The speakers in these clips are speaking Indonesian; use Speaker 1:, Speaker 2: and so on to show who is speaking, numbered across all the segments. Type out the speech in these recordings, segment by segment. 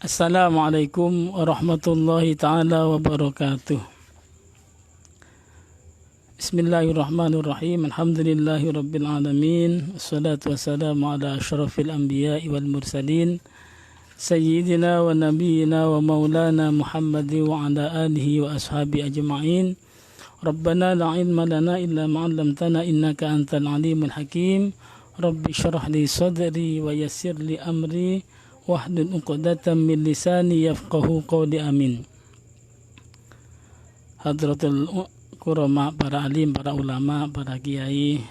Speaker 1: Assalamualaikum warahmatullahi ta'ala wabarakatuh. Bismillahirrahmanirrahim. Alhamdulillahi rabbil alamin. Wassalatu wassalamu ala asyrafil anbiya'i wal mursalin. Sayyidina wa nabiyina wa maulana Muhammadi wa ala alihi wa ashabi ajma'in. Rabbana la ilma lana illa ma'allamtana innaka antal alimul hakim. Rabbi syrah li sadri wa yassir li amri wahdul 'uqdatam min lisani yafqahu qawli amin. Hadratul kurama, para alim, para ulama, para kiai,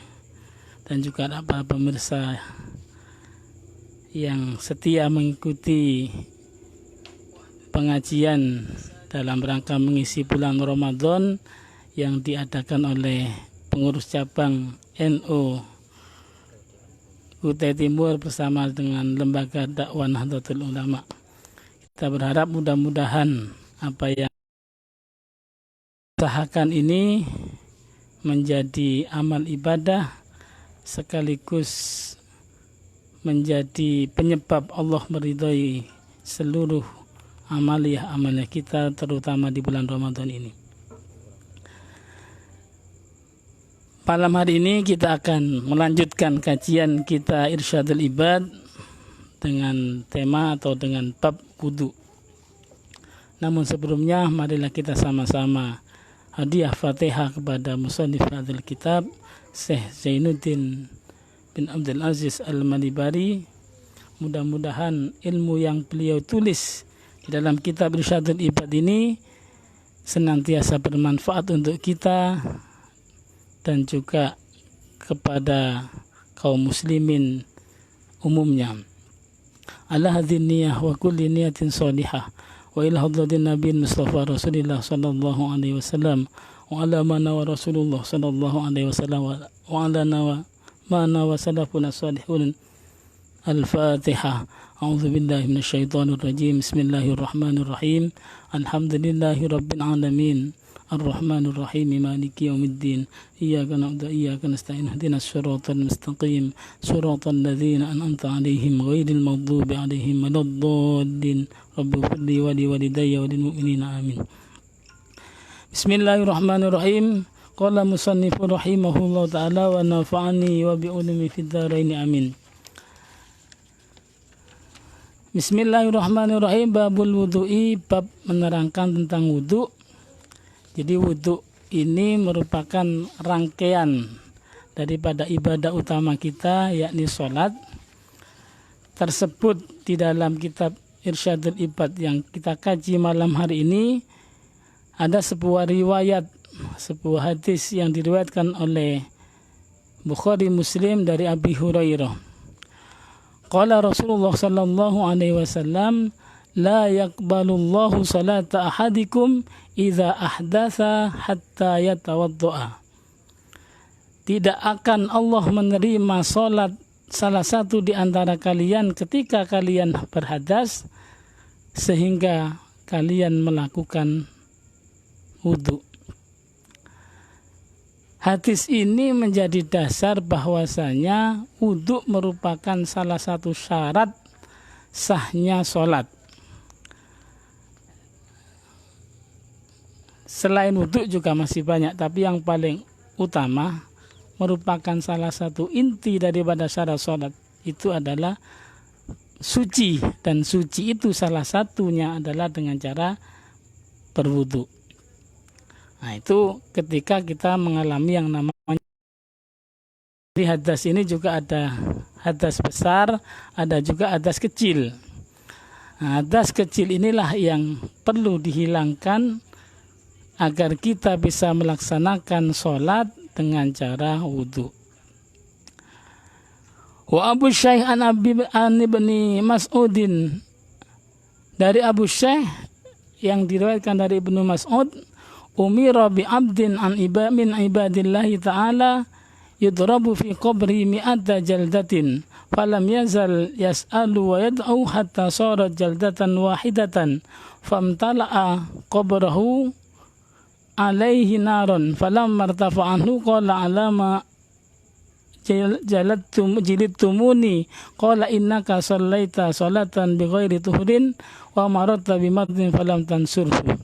Speaker 1: dan juga para pemirsa yang setia mengikuti pengajian dalam rangka mengisi bulan Ramadan yang diadakan oleh pengurus cabang NU Kutai Timur bersama dengan Lembaga Dakwah Nahdlatul Ulama. Kita berharap mudah-mudahan apa yang usahakan ini menjadi amal ibadah sekaligus menjadi penyebab Allah meridhai seluruh amaliyah kita, terutama di bulan Ramadan ini. Malam hari ini kita akan melanjutkan kajian kita Irsyadul Ibad dengan tema atau dengan bab wudu. Namun sebelumnya marilah kita sama-sama hadiah Fatihah kepada musannif hadzal kitab Syekh Zainuddin bin Abdul Aziz Al-Malibari. Mudah-mudahan ilmu yang beliau tulis di dalam kitab Irsyadul Ibad ini senantiasa bermanfaat untuk kita dan juga kepada kaum muslimin umumnya. Ala hadhin niyah wa kulli niyatin salihah wa ila hadradin nabiyyin Mustafa Rasulillah sallallahu alaihi wasallam wa ala mana wa Rasulullah sallallahu alaihi wasallam wa ala mana wa salafuna salihun. Al-Fatihah. A'udzu billahi minasyaitonir rajim. Bismillahirrahmanirrahim. Alhamdulillahi rabbil alamin. Ar-Rahmanir Rahim, Maliki Yaumiddin. Iyyaka na'budu wa iyyaka nasta'in. Ihdinas siratal mustaqim. Siratal ladzina an'amta 'alaihim ghairil maghdubi 'alaihim waladdallin. Rabbi ighfirli wa li walidayya wa lil mu'minina amin. Bismillahirrahmanirrahim. Qala musannifu rahimahullahu ta'ala wa nafa'ani wa bi ulumi fid dharain amin. Bismillahirrahmanirrahim. Babul wudu'i, bab menerangkan tentang wudu. Jadi wudhu ini merupakan rangkaian daripada ibadah utama kita, yakni sholat. Tersebut di dalam kitab Irsyadul Ibad yang kita kaji malam hari ini, ada sebuah riwayat, sebuah hadis yang diriwayatkan oleh Bukhari Muslim dari Abi Hurairah. Qala Rasulullah sallallahu alaihi wasallam, la yaqbalullahu salata ahadikum idza ahdatsa hatta yatawaddoa. Tidak akan Allah menerima salat salah satu di antara kalian ketika kalian berhadas sehingga kalian melakukan wudu. Hadis ini menjadi dasar bahwasanya wudu merupakan salah satu syarat sahnya salat. Selain wudhu juga masih banyak, tapi yang paling utama merupakan salah satu inti daripada syarat sholat itu adalah suci, dan suci itu salah satunya adalah dengan cara berwudhu. Nah, itu ketika kita mengalami yang namanya di hadas ini juga ada hadas besar, ada juga hadas kecil. Nah, hadas kecil inilah yang perlu dihilangkan agar kita bisa melaksanakan sholat dengan cara wudhu. Wa Abu Syekh an ibni Mas'udin, dari Abu Syekh yang diriwayatkan dari Ibnu Mas'ud, umira bi abdin an min ibadillahi ta'ala yudrabu fi qabri mi'ata jaldatin falam yazal yas'alu wa yad'u hatta sarat jaldatan wahidatan famtala'a qabrahu alaihi naron falam martafa'anhu qala alama jilidtumuni qala innaka shallaita sholatan bighairi tuhurin wa mararta bimadin falam tansurhu.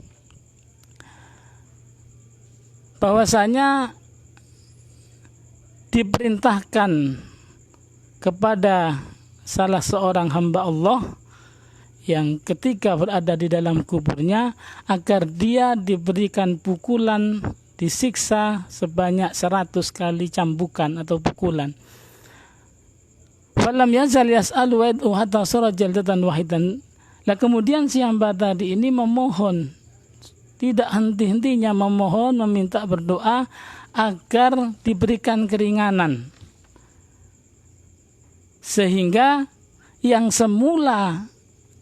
Speaker 1: Bahwasanya diperintahkan kepada salah seorang hamba Allah yang ketika berada di dalam kuburnya agar dia diberikan pukulan, disiksa sebanyak 100 kali cambukan atau pukulan. Falam yazal yas'alu wa yad'u hatta sara jaldatan wahidan. Lah kemudian si hamba tadi ini memohon, tidak henti-hentinya memohon, meminta berdoa agar diberikan keringanan. Sehingga yang semula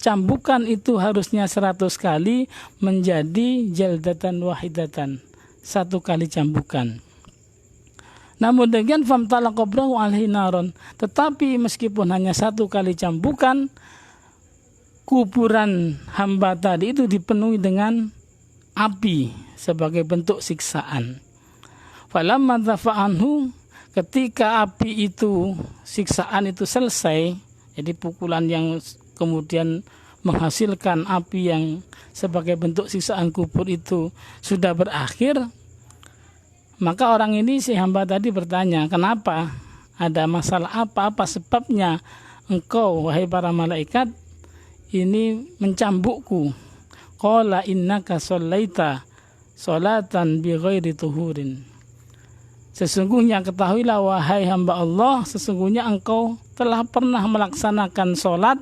Speaker 1: cambukan itu harusnya 100 kali menjadi jaldatan wahidatan, 1 kali cambukan. Namun demikian famtala qabrahu alaihi naron, tetapi meskipun hanya 1 kali cambukan, kuburan hamba tadi itu dipenuhi dengan api sebagai bentuk siksaan. Falamma dhafa'anhu, ketika api itu, siksaan itu selesai, jadi pukulan yang kemudian menghasilkan api yang sebagai bentuk siksaan kubur itu sudah berakhir, maka orang ini, si hamba tadi bertanya, kenapa? Ada masalah apa sebabnya engkau, wahai para malaikat, ini mencambukku? Qala innaka shallaita sholatan bighairi tuhurin. Sesungguhnya ketahuilah wahai hamba Allah, sesungguhnya engkau telah pernah melaksanakan sholat,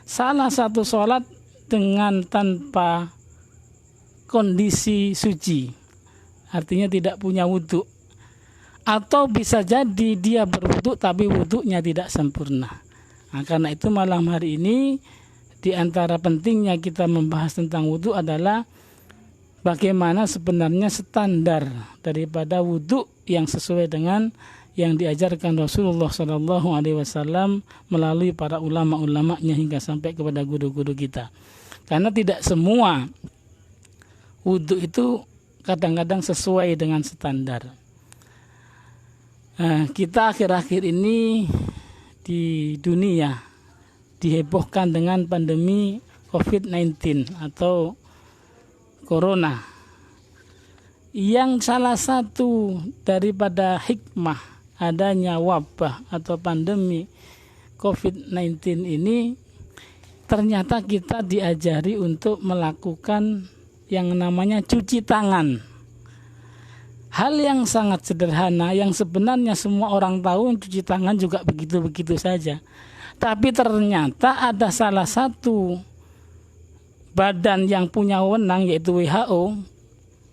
Speaker 1: salah satu sholat dengan tanpa kondisi suci, artinya tidak punya wudhu, atau bisa jadi dia berwudhu tapi wudhunya tidak sempurna. Nah, karena itu malam hari ini di antara pentingnya kita membahas tentang wudhu adalah bagaimana sebenarnya standar daripada wudhu yang sesuai dengan yang diajarkan Rasulullah SAW melalui para ulama-ulamanya hingga sampai kepada guru-guru kita. Karena tidak semua wudhu itu kadang-kadang sesuai dengan standar. Kita akhir-akhir ini di dunia dihebohkan dengan pandemi COVID-19 atau Corona, yang salah satu daripada hikmah adanya wabah atau pandemi COVID-19 ini, ternyata kita diajari untuk melakukan yang namanya cuci tangan. Hal yang sangat sederhana yang sebenarnya semua orang tahu, cuci tangan juga begitu-begitu saja. Tapi ternyata ada salah satu badan yang punya wewenang, yaitu WHO,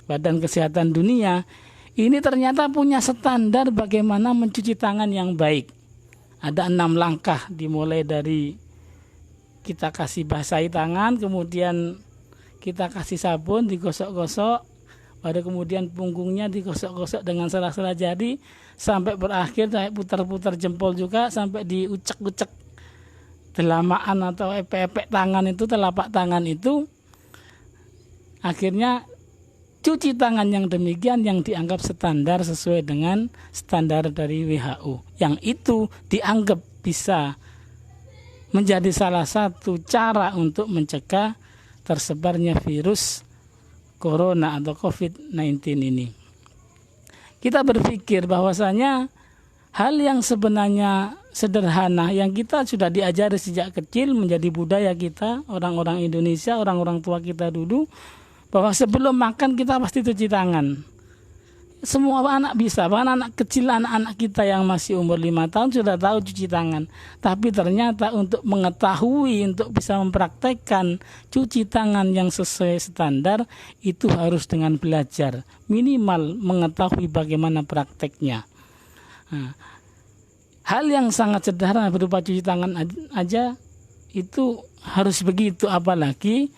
Speaker 1: Badan Kesehatan Dunia, ini ternyata punya standar bagaimana mencuci tangan yang baik. Ada 6 langkah, dimulai dari kita kasih basahi tangan, kemudian kita kasih sabun, digosok-gosok, baru kemudian punggungnya digosok-gosok dengan sela-sela jari, sampai berakhir sampai putar-putar jempol juga, sampai diucek-ucek delamaan atau epek-epek tangan itu, telapak tangan itu. Akhirnya cuci tangan yang demikian yang dianggap standar sesuai dengan standar dari WHO, yang itu dianggap bisa menjadi salah satu cara untuk mencegah tersebarnya virus Corona atau COVID-19 ini. Kita berpikir bahwasanya hal yang sebenarnya sederhana yang kita sudah diajari sejak kecil menjadi budaya kita, orang-orang Indonesia, orang-orang tua kita dulu, bahwa sebelum makan kita pasti cuci tangan. Semua anak bisa, bahkan anak kecil, anak-anak kita yang masih umur 5 tahun sudah tahu cuci tangan. Tapi ternyata untuk mengetahui, untuk bisa mempraktekkan cuci tangan yang sesuai standar, itu harus dengan belajar. Minimal mengetahui bagaimana prakteknya. Nah, hal yang sangat sederhana berupa cuci tangan aja itu harus begitu, apalagi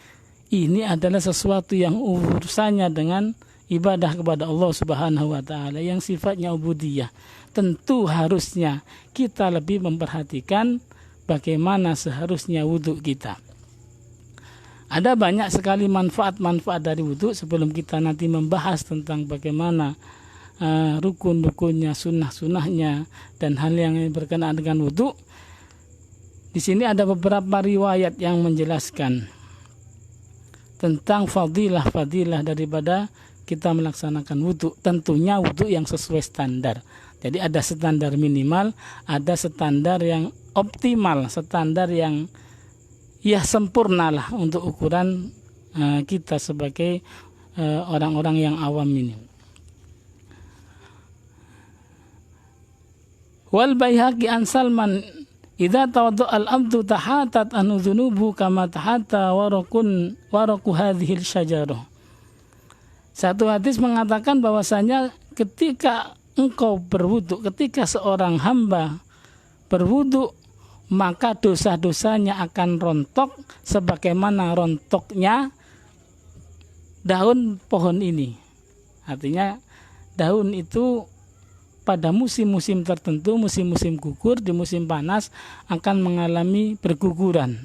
Speaker 1: ini adalah sesuatu yang urusannya dengan ibadah kepada Allah Subhanahu wa taala yang sifatnya ubudiyah. Tentu harusnya kita lebih memperhatikan bagaimana seharusnya wudhu kita. Ada banyak sekali manfaat-manfaat dari wudhu. Sebelum kita nanti membahas tentang bagaimana rukun-rukunnya, sunnah-sunnahnya, dan hal yang berkenaan dengan wudu. Di sini ada beberapa riwayat yang menjelaskan tentang fadilah-fadilah daripada kita melaksanakan wudu. Tentunya wudu yang sesuai standar. Jadi ada standar minimal, ada standar yang optimal, standar yang ya sempurna lah untuk ukuran kita sebagai orang-orang yang awam ini. Wal Baihaqi an Salman, idza tawadda al-abdu tahatat anu dzunubu kama tahata waraku hadhil syajarah. Satu hadis mengatakan bahwasanya ketika engkau berwudu, ketika seorang hamba berwudu, maka dosa-dosanya akan rontok sebagaimana rontoknya daun pohon ini. Artinya daun itu pada musim-musim tertentu, musim-musim gugur, di musim panas akan mengalami berguguran.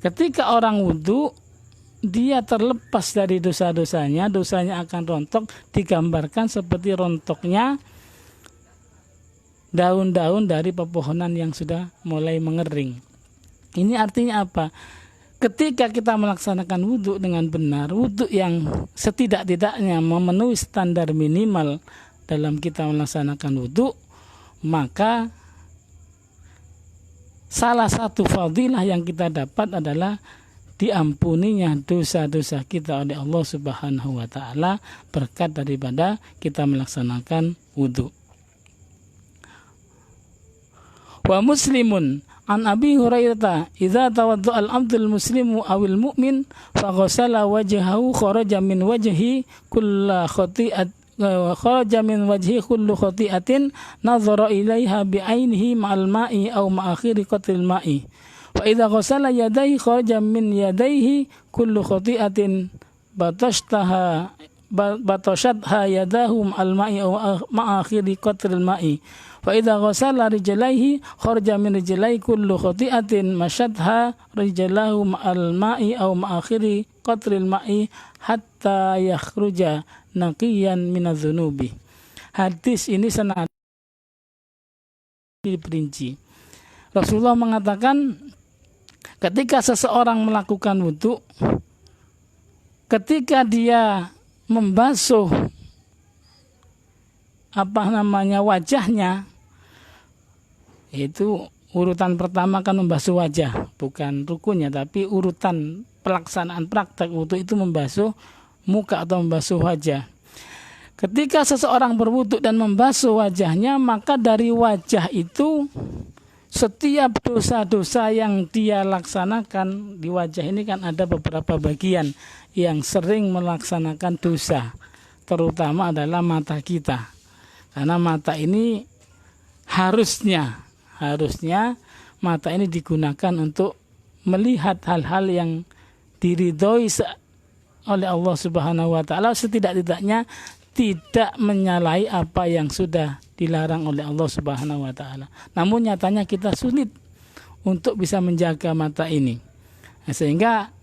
Speaker 1: Ketika orang wudu, dia terlepas dari dosa-dosanya, dosanya akan rontok, digambarkan seperti rontoknya daun-daun dari pepohonan yang sudah mulai mengering. Ini artinya apa? Ketika kita melaksanakan wudhu dengan benar, wudhu yang setidak-tidaknya memenuhi standar minimal dalam kita melaksanakan wudhu, maka salah satu fadilah yang kita dapat adalah diampuninya dosa-dosa kita oleh Allah Subhanahu wa taala berkat daripada kita melaksanakan wudhu. Wa Muslimun an Abi Hurairah, idza tawadda al-abdul muslimu awil mu'min fa ghassala wajhahu kharaja min wajhi kullu khati'at kharaja min wajhi kullu khati'atin nazara ilaiha bi ainihi ma'al ma'i aw ma'akhiri qatril ma'i. Wa idza ghassala yadayhi kharaja min yadayhi kullu khati'atin batashatha yadahu ma'al ma'i aw ma'akhiri qatril ma'i. Wa idza ghassala rijlaihi kharaja min rijlaihi kullu khati'atin mashatha rijlahu ma'al ma'i aw ma'akhiri qatril ma'i hatta yakhruja naqiyan minadz-dzunubi. Hadis ini sanad diperinci. Rasulullah mengatakan ketika seseorang melakukan wudu, ketika dia membasuh wajahnya, itu urutan pertama kan membasuh wajah, bukan rukunnya, tapi urutan pelaksanaan praktek wudu itu membasuh muka atau membasuh wajah. Ketika seseorang berwudu dan membasuh wajahnya, maka dari wajah itu setiap dosa-dosa yang dia laksanakan di wajah ini kan ada beberapa bagian yang sering melaksanakan dosa, terutama adalah mata kita. Karena mata ini harusnya mata ini digunakan untuk melihat hal-hal yang diridhoi oleh Allah Subhanahu wa taala, setidak-tidaknya tidak menyalahi apa yang sudah dilarang oleh Allah Subhanahu wa taala. Namun nyatanya kita sulit untuk bisa menjaga mata ini. Sehingga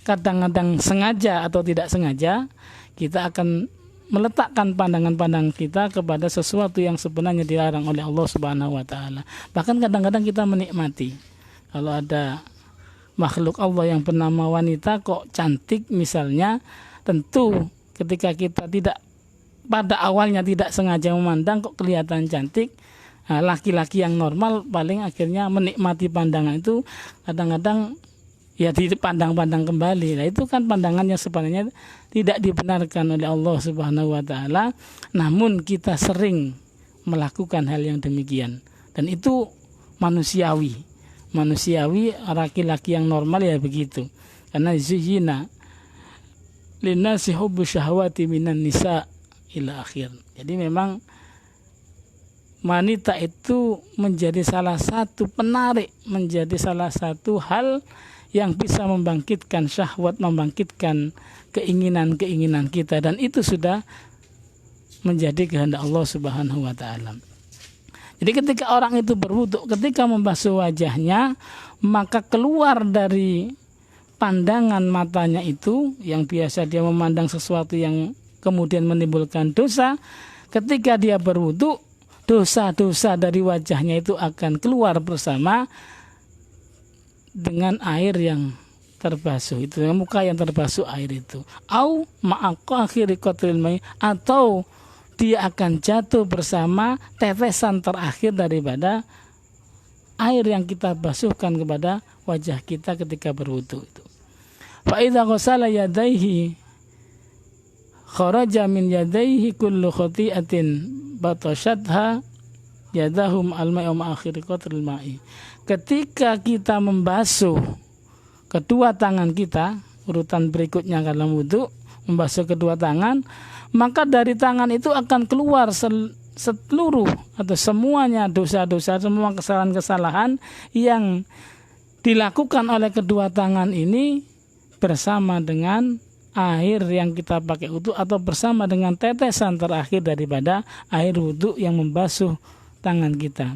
Speaker 1: kadang-kadang sengaja atau tidak sengaja kita akan meletakkan pandangan-pandangan kita kepada sesuatu yang sebenarnya dilarang oleh Allah Subhanahu wa taala. Bahkan kadang-kadang kita menikmati kalau ada makhluk Allah yang bernama wanita kok cantik misalnya, tentu ketika kita tidak pada awalnya tidak sengaja memandang kok kelihatan cantik, laki-laki yang normal paling akhirnya menikmati pandangan itu kadang-kadang ya dipandang-pandang kembali. Nah, itu kan pandangan yang sebenarnya tidak dibenarkan oleh Allah Subhanahu wa taala, namun kita sering melakukan hal yang demikian, dan itu manusiawi laki-laki yang normal ya begitu. Karena zuyina linnasi hubbu syahwati minan nisa ila akhir. Jadi memang wanita itu menjadi salah satu penarik, menjadi salah satu hal yang bisa membangkitkan syahwat, membangkitkan keinginan-keinginan kita, dan itu sudah menjadi kehendak Allah Subhanahu wa taala. Jadi ketika orang itu berwudu, ketika membasuh wajahnya, maka keluar dari pandangan matanya itu yang biasa dia memandang sesuatu yang kemudian menimbulkan dosa, ketika dia berwudu, dosa-dosa dari wajahnya itu akan keluar bersama dengan air yang terbasuh itu, dengan muka yang terbasuh air itu. Au ma'akhiri qatril mai, atau dia akan jatuh bersama tetesan terakhir daripada air yang kita basuhkan kepada wajah kita ketika berwudu itu. Fa idza ghasala yadayhi kharaja min yadayhi kullu khati'atin batashatha yadahum al-ma'i wa akhir qatril ma'i. Ketika kita membasuh kedua tangan kita, urutan berikutnya dalam wudu, membasuh kedua tangan, maka dari tangan itu akan keluar seluruh atau semuanya dosa-dosa, semua kesalahan-kesalahan yang dilakukan oleh kedua tangan ini bersama dengan air yang kita pakai wudu atau bersama dengan tetesan terakhir daripada air wudu yang membasuh tangan kita.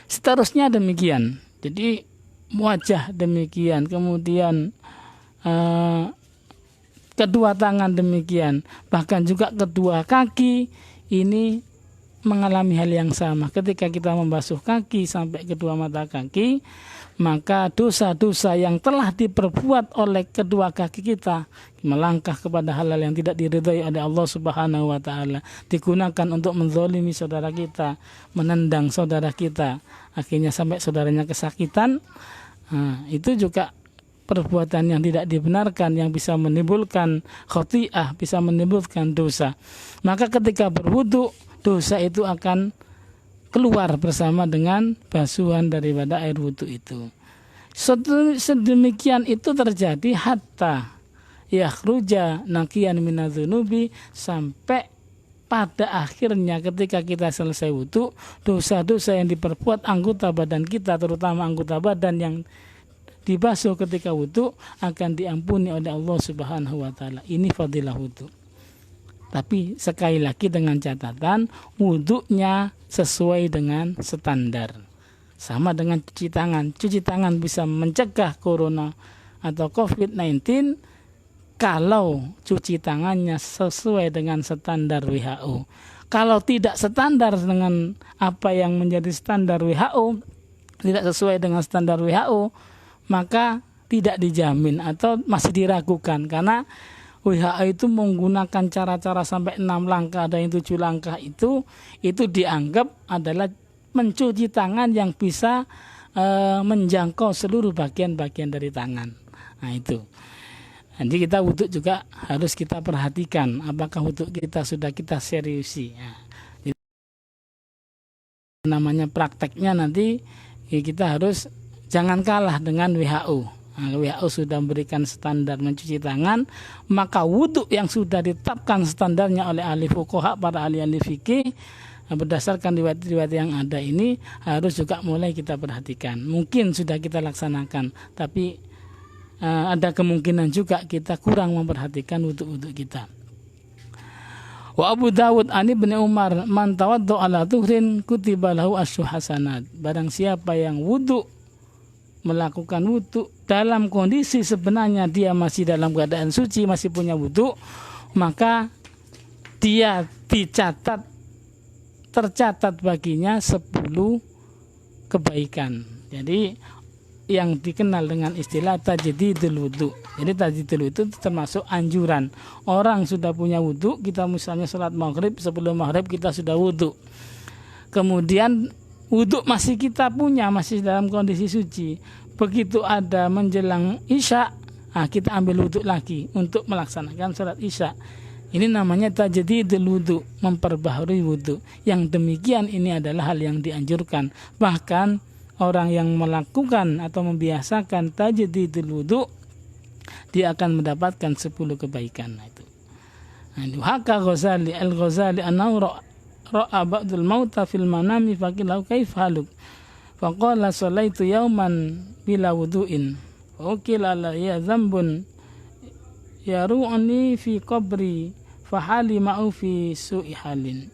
Speaker 1: Seterusnya demikian. Jadi wajah demikian, kemudian kedua tangan demikian, bahkan juga kedua kaki ini mengalami hal yang sama. Ketika kita membasuh kaki sampai kedua mata kaki, maka dosa-dosa yang telah diperbuat oleh kedua kaki kita, melangkah kepada hal-hal yang tidak diridhai oleh Allah Subhanahu wa taala, digunakan untuk menzalimi saudara kita, menendang saudara kita, akhirnya sampai saudaranya kesakitan, itu juga perbuatan yang tidak dibenarkan yang bisa menimbulkan khati'ah, bisa menimbulkan dosa. Maka ketika berwudu, dosa itu akan keluar bersama dengan basuhan daripada air wudu itu. Sedemikian itu terjadi hatta yakhruja naqiyan minadzunubi, sampai pada akhirnya ketika kita selesai wudu, dosa-dosa yang diperbuat anggota badan kita, terutama anggota badan yang dibasuh ketika wudu, akan diampuni oleh Allah Subhanahu wa taala. Ini fadilah wudu. Tapi sekali lagi dengan catatan wudunya sesuai dengan standar. Sama dengan cuci tangan. Cuci tangan bisa mencegah corona atau COVID-19 kalau cuci tangannya sesuai dengan standar WHO. Kalau tidak standar dengan apa yang menjadi standar WHO, tidak sesuai dengan standar WHO, maka tidak dijamin atau masih diragukan, karena WHO itu menggunakan cara-cara sampai 6 langkah, ada yang 7 langkah, itu dianggap adalah mencuci tangan yang bisa menjangkau seluruh bagian-bagian dari tangan. Nah itu. Nanti kita wudu juga harus kita perhatikan apakah wudu kita sudah kita seriusi. Nah, namanya prakteknya nanti kita harus jangan kalah dengan WHO. Nah, WHO sudah memberikan standar mencuci tangan, maka wudu yang sudah ditetapkan standarnya oleh ahli fuqaha, para ahli-ahli fikih, berdasarkan riwayat-riwayat yang ada ini harus juga mulai kita perhatikan. Mungkin sudah kita laksanakan, tapi ada kemungkinan juga kita kurang memperhatikan wudu-wudu kita. Wa Abu Dawud an Ibnu Umar, man tawaddu ala tuhrin kutiba lahu asyru hasanat. Barang siapa yang wudu, melakukan wudu dalam kondisi sebenarnya dia masih dalam keadaan suci, masih punya wudu, maka dia tercatat baginya 10 kebaikan. Jadi yang dikenal dengan istilah tajdidul wudu. Jadi tajdidul wudu itu termasuk anjuran. Orang sudah punya wudu, kita misalnya sholat maghrib, sebelum maghrib kita sudah wudu. Kemudian wudu masih kita punya, masih dalam kondisi suci. Begitu ada menjelang isya, kita ambil wudu lagi untuk melaksanakan sholat isya. Ini namanya tajdidul wudu, memperbaharui wudu. Yang demikian ini adalah hal yang dianjurkan. Bahkan orang yang melakukan atau membiasakan tajdidul wudu, dia akan mendapatkan 10 kebaikan. Itu. Haka Ghazali al-Ghazali annahu ra'a ba'dul mauta fil manami faqilahu kaifa haluk. Faqala sallaitu yauman bila wudu'in. Ukila la ya dzambun yaru'ani fi qabri fahali ma'u fi su'i halin.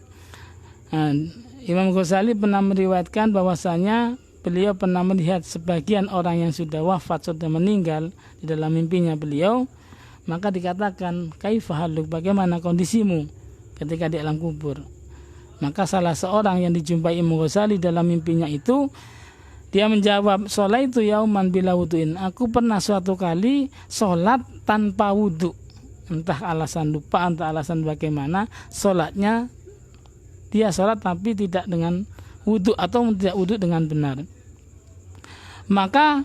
Speaker 1: Imam Ghazali pernah meriwayatkan bahwasanya beliau pernah melihat sebagian orang yang sudah wafat, sudah meninggal di dalam mimpinya beliau, maka dikatakan kaifa haluk, bagaimana kondisimu ketika di alam kubur. Maka salah seorang yang dijumpai Imam Ghazali dalam mimpinya itu, dia menjawab, "Sholaitu yauman bila wudu'in." Aku pernah suatu kali sholat tanpa wudu. Entah alasan lupa, entah alasan bagaimana, sholatnya dia sholat tapi tidak dengan wudu atau tidak wudu dengan benar. Maka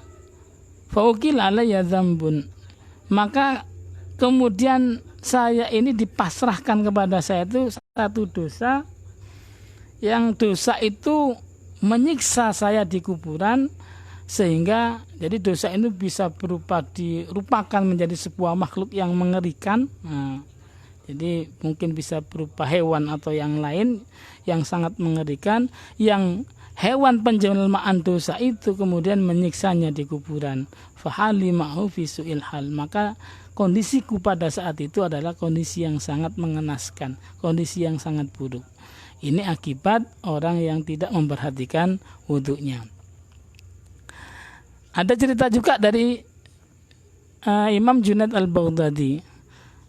Speaker 1: faukil alayya dzambun. Maka kemudian saya ini dipasrahkan kepada saya itu satu dosa, yang dosa itu menyiksa saya di kuburan, sehingga jadi dosa itu bisa berupa dirupakan menjadi sebuah makhluk yang mengerikan. Jadi mungkin bisa berupa hewan atau yang lain yang sangat mengerikan, yang hewan penjelmaan dosa itu kemudian menyiksanya di kuburan. Fahali ma'hu fi su'il hal. Maka kondisiku pada saat itu adalah kondisi yang sangat mengenaskan, kondisi yang sangat buruk. Ini akibat orang yang tidak memperhatikan wudhunya. Ada cerita juga dari Imam Junaid al-Baghdadi.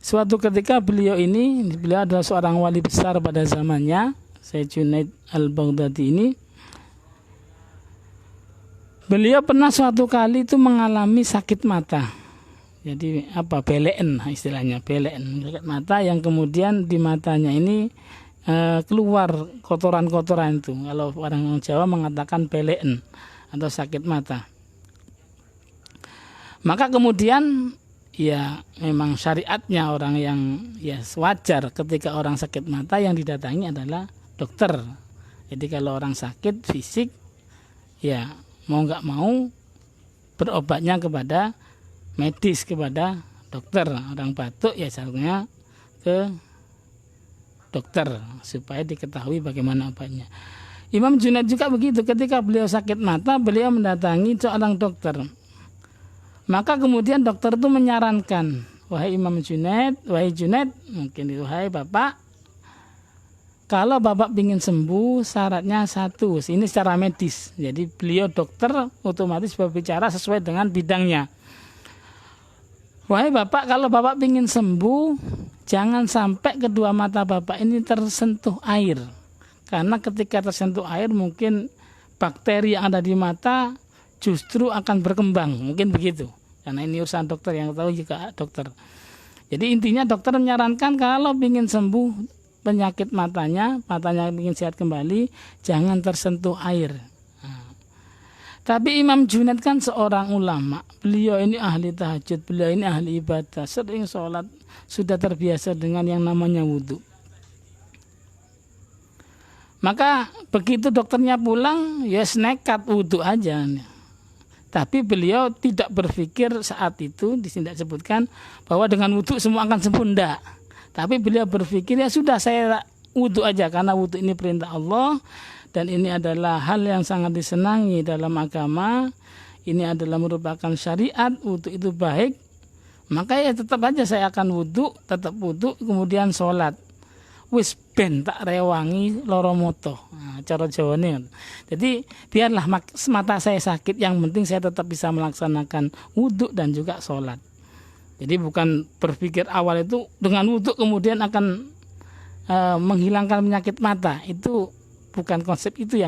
Speaker 1: Suatu ketika beliau adalah seorang wali besar pada zamannya, Syekh Junaid al-Baghdadi ini. Beliau pernah suatu kali itu mengalami sakit mata. Jadi belean istilahnya, belean, sakit mata yang kemudian di matanya ini keluar kotoran-kotoran itu. Kalau orang Jawa mengatakan belean atau sakit mata. Maka kemudian ya memang syariatnya orang yang ya wajar ketika orang sakit mata yang didatangi adalah dokter. Jadi kalau orang sakit fisik ya mau nggak mau berobatnya kepada medis, kepada dokter. Orang batuk ya seharusnya ke dokter supaya diketahui bagaimana obatnya. Imam Junaid juga begitu, ketika beliau sakit mata beliau mendatangi seorang dokter. Maka kemudian dokter itu menyarankan, wahai Imam Junaid, wahai Junaid, mungkin itu wahai Bapak, kalau Bapak ingin sembuh syaratnya satu, ini secara medis. Jadi beliau dokter otomatis berbicara sesuai dengan bidangnya. Wahai Bapak, kalau Bapak ingin sembuh, jangan sampai kedua mata Bapak ini tersentuh air. Karena ketika tersentuh air mungkin bakteri yang ada di mata justru akan berkembang. Mungkin begitu. Karena ini urusan dokter, yang tahu juga dokter. Jadi intinya dokter menyarankan kalau ingin sembuh penyakit matanya ingin sehat kembali, jangan tersentuh air. Tapi Imam Junaid kan seorang ulama, beliau ini ahli tahajud, beliau ini ahli ibadah, sering sholat, sudah terbiasa dengan yang namanya wudhu. Maka begitu dokternya pulang, ya nekat wudhu aja. Tapi beliau tidak berpikir saat itu, di sini tidak sebutkan bahwa dengan wudhu semua akan sembuh, enggak. Tapi beliau berpikir ya sudah saya wudhu aja, karena wudhu ini perintah Allah. Dan ini adalah hal yang sangat disenangi dalam agama. Ini adalah merupakan syariat, wudhu itu baik. Maka ya tetap aja saya akan wudhu, tetap wudhu, kemudian sholat. Wis ben tak rewangi loro moto. Cara Jawane. Jadi biarlah mata saya sakit, yang penting saya tetap bisa melaksanakan wudhu dan juga sholat. Jadi bukan berpikir awal itu dengan wudhu kemudian akan menghilangkan penyakit mata. Itu bukan konsep itu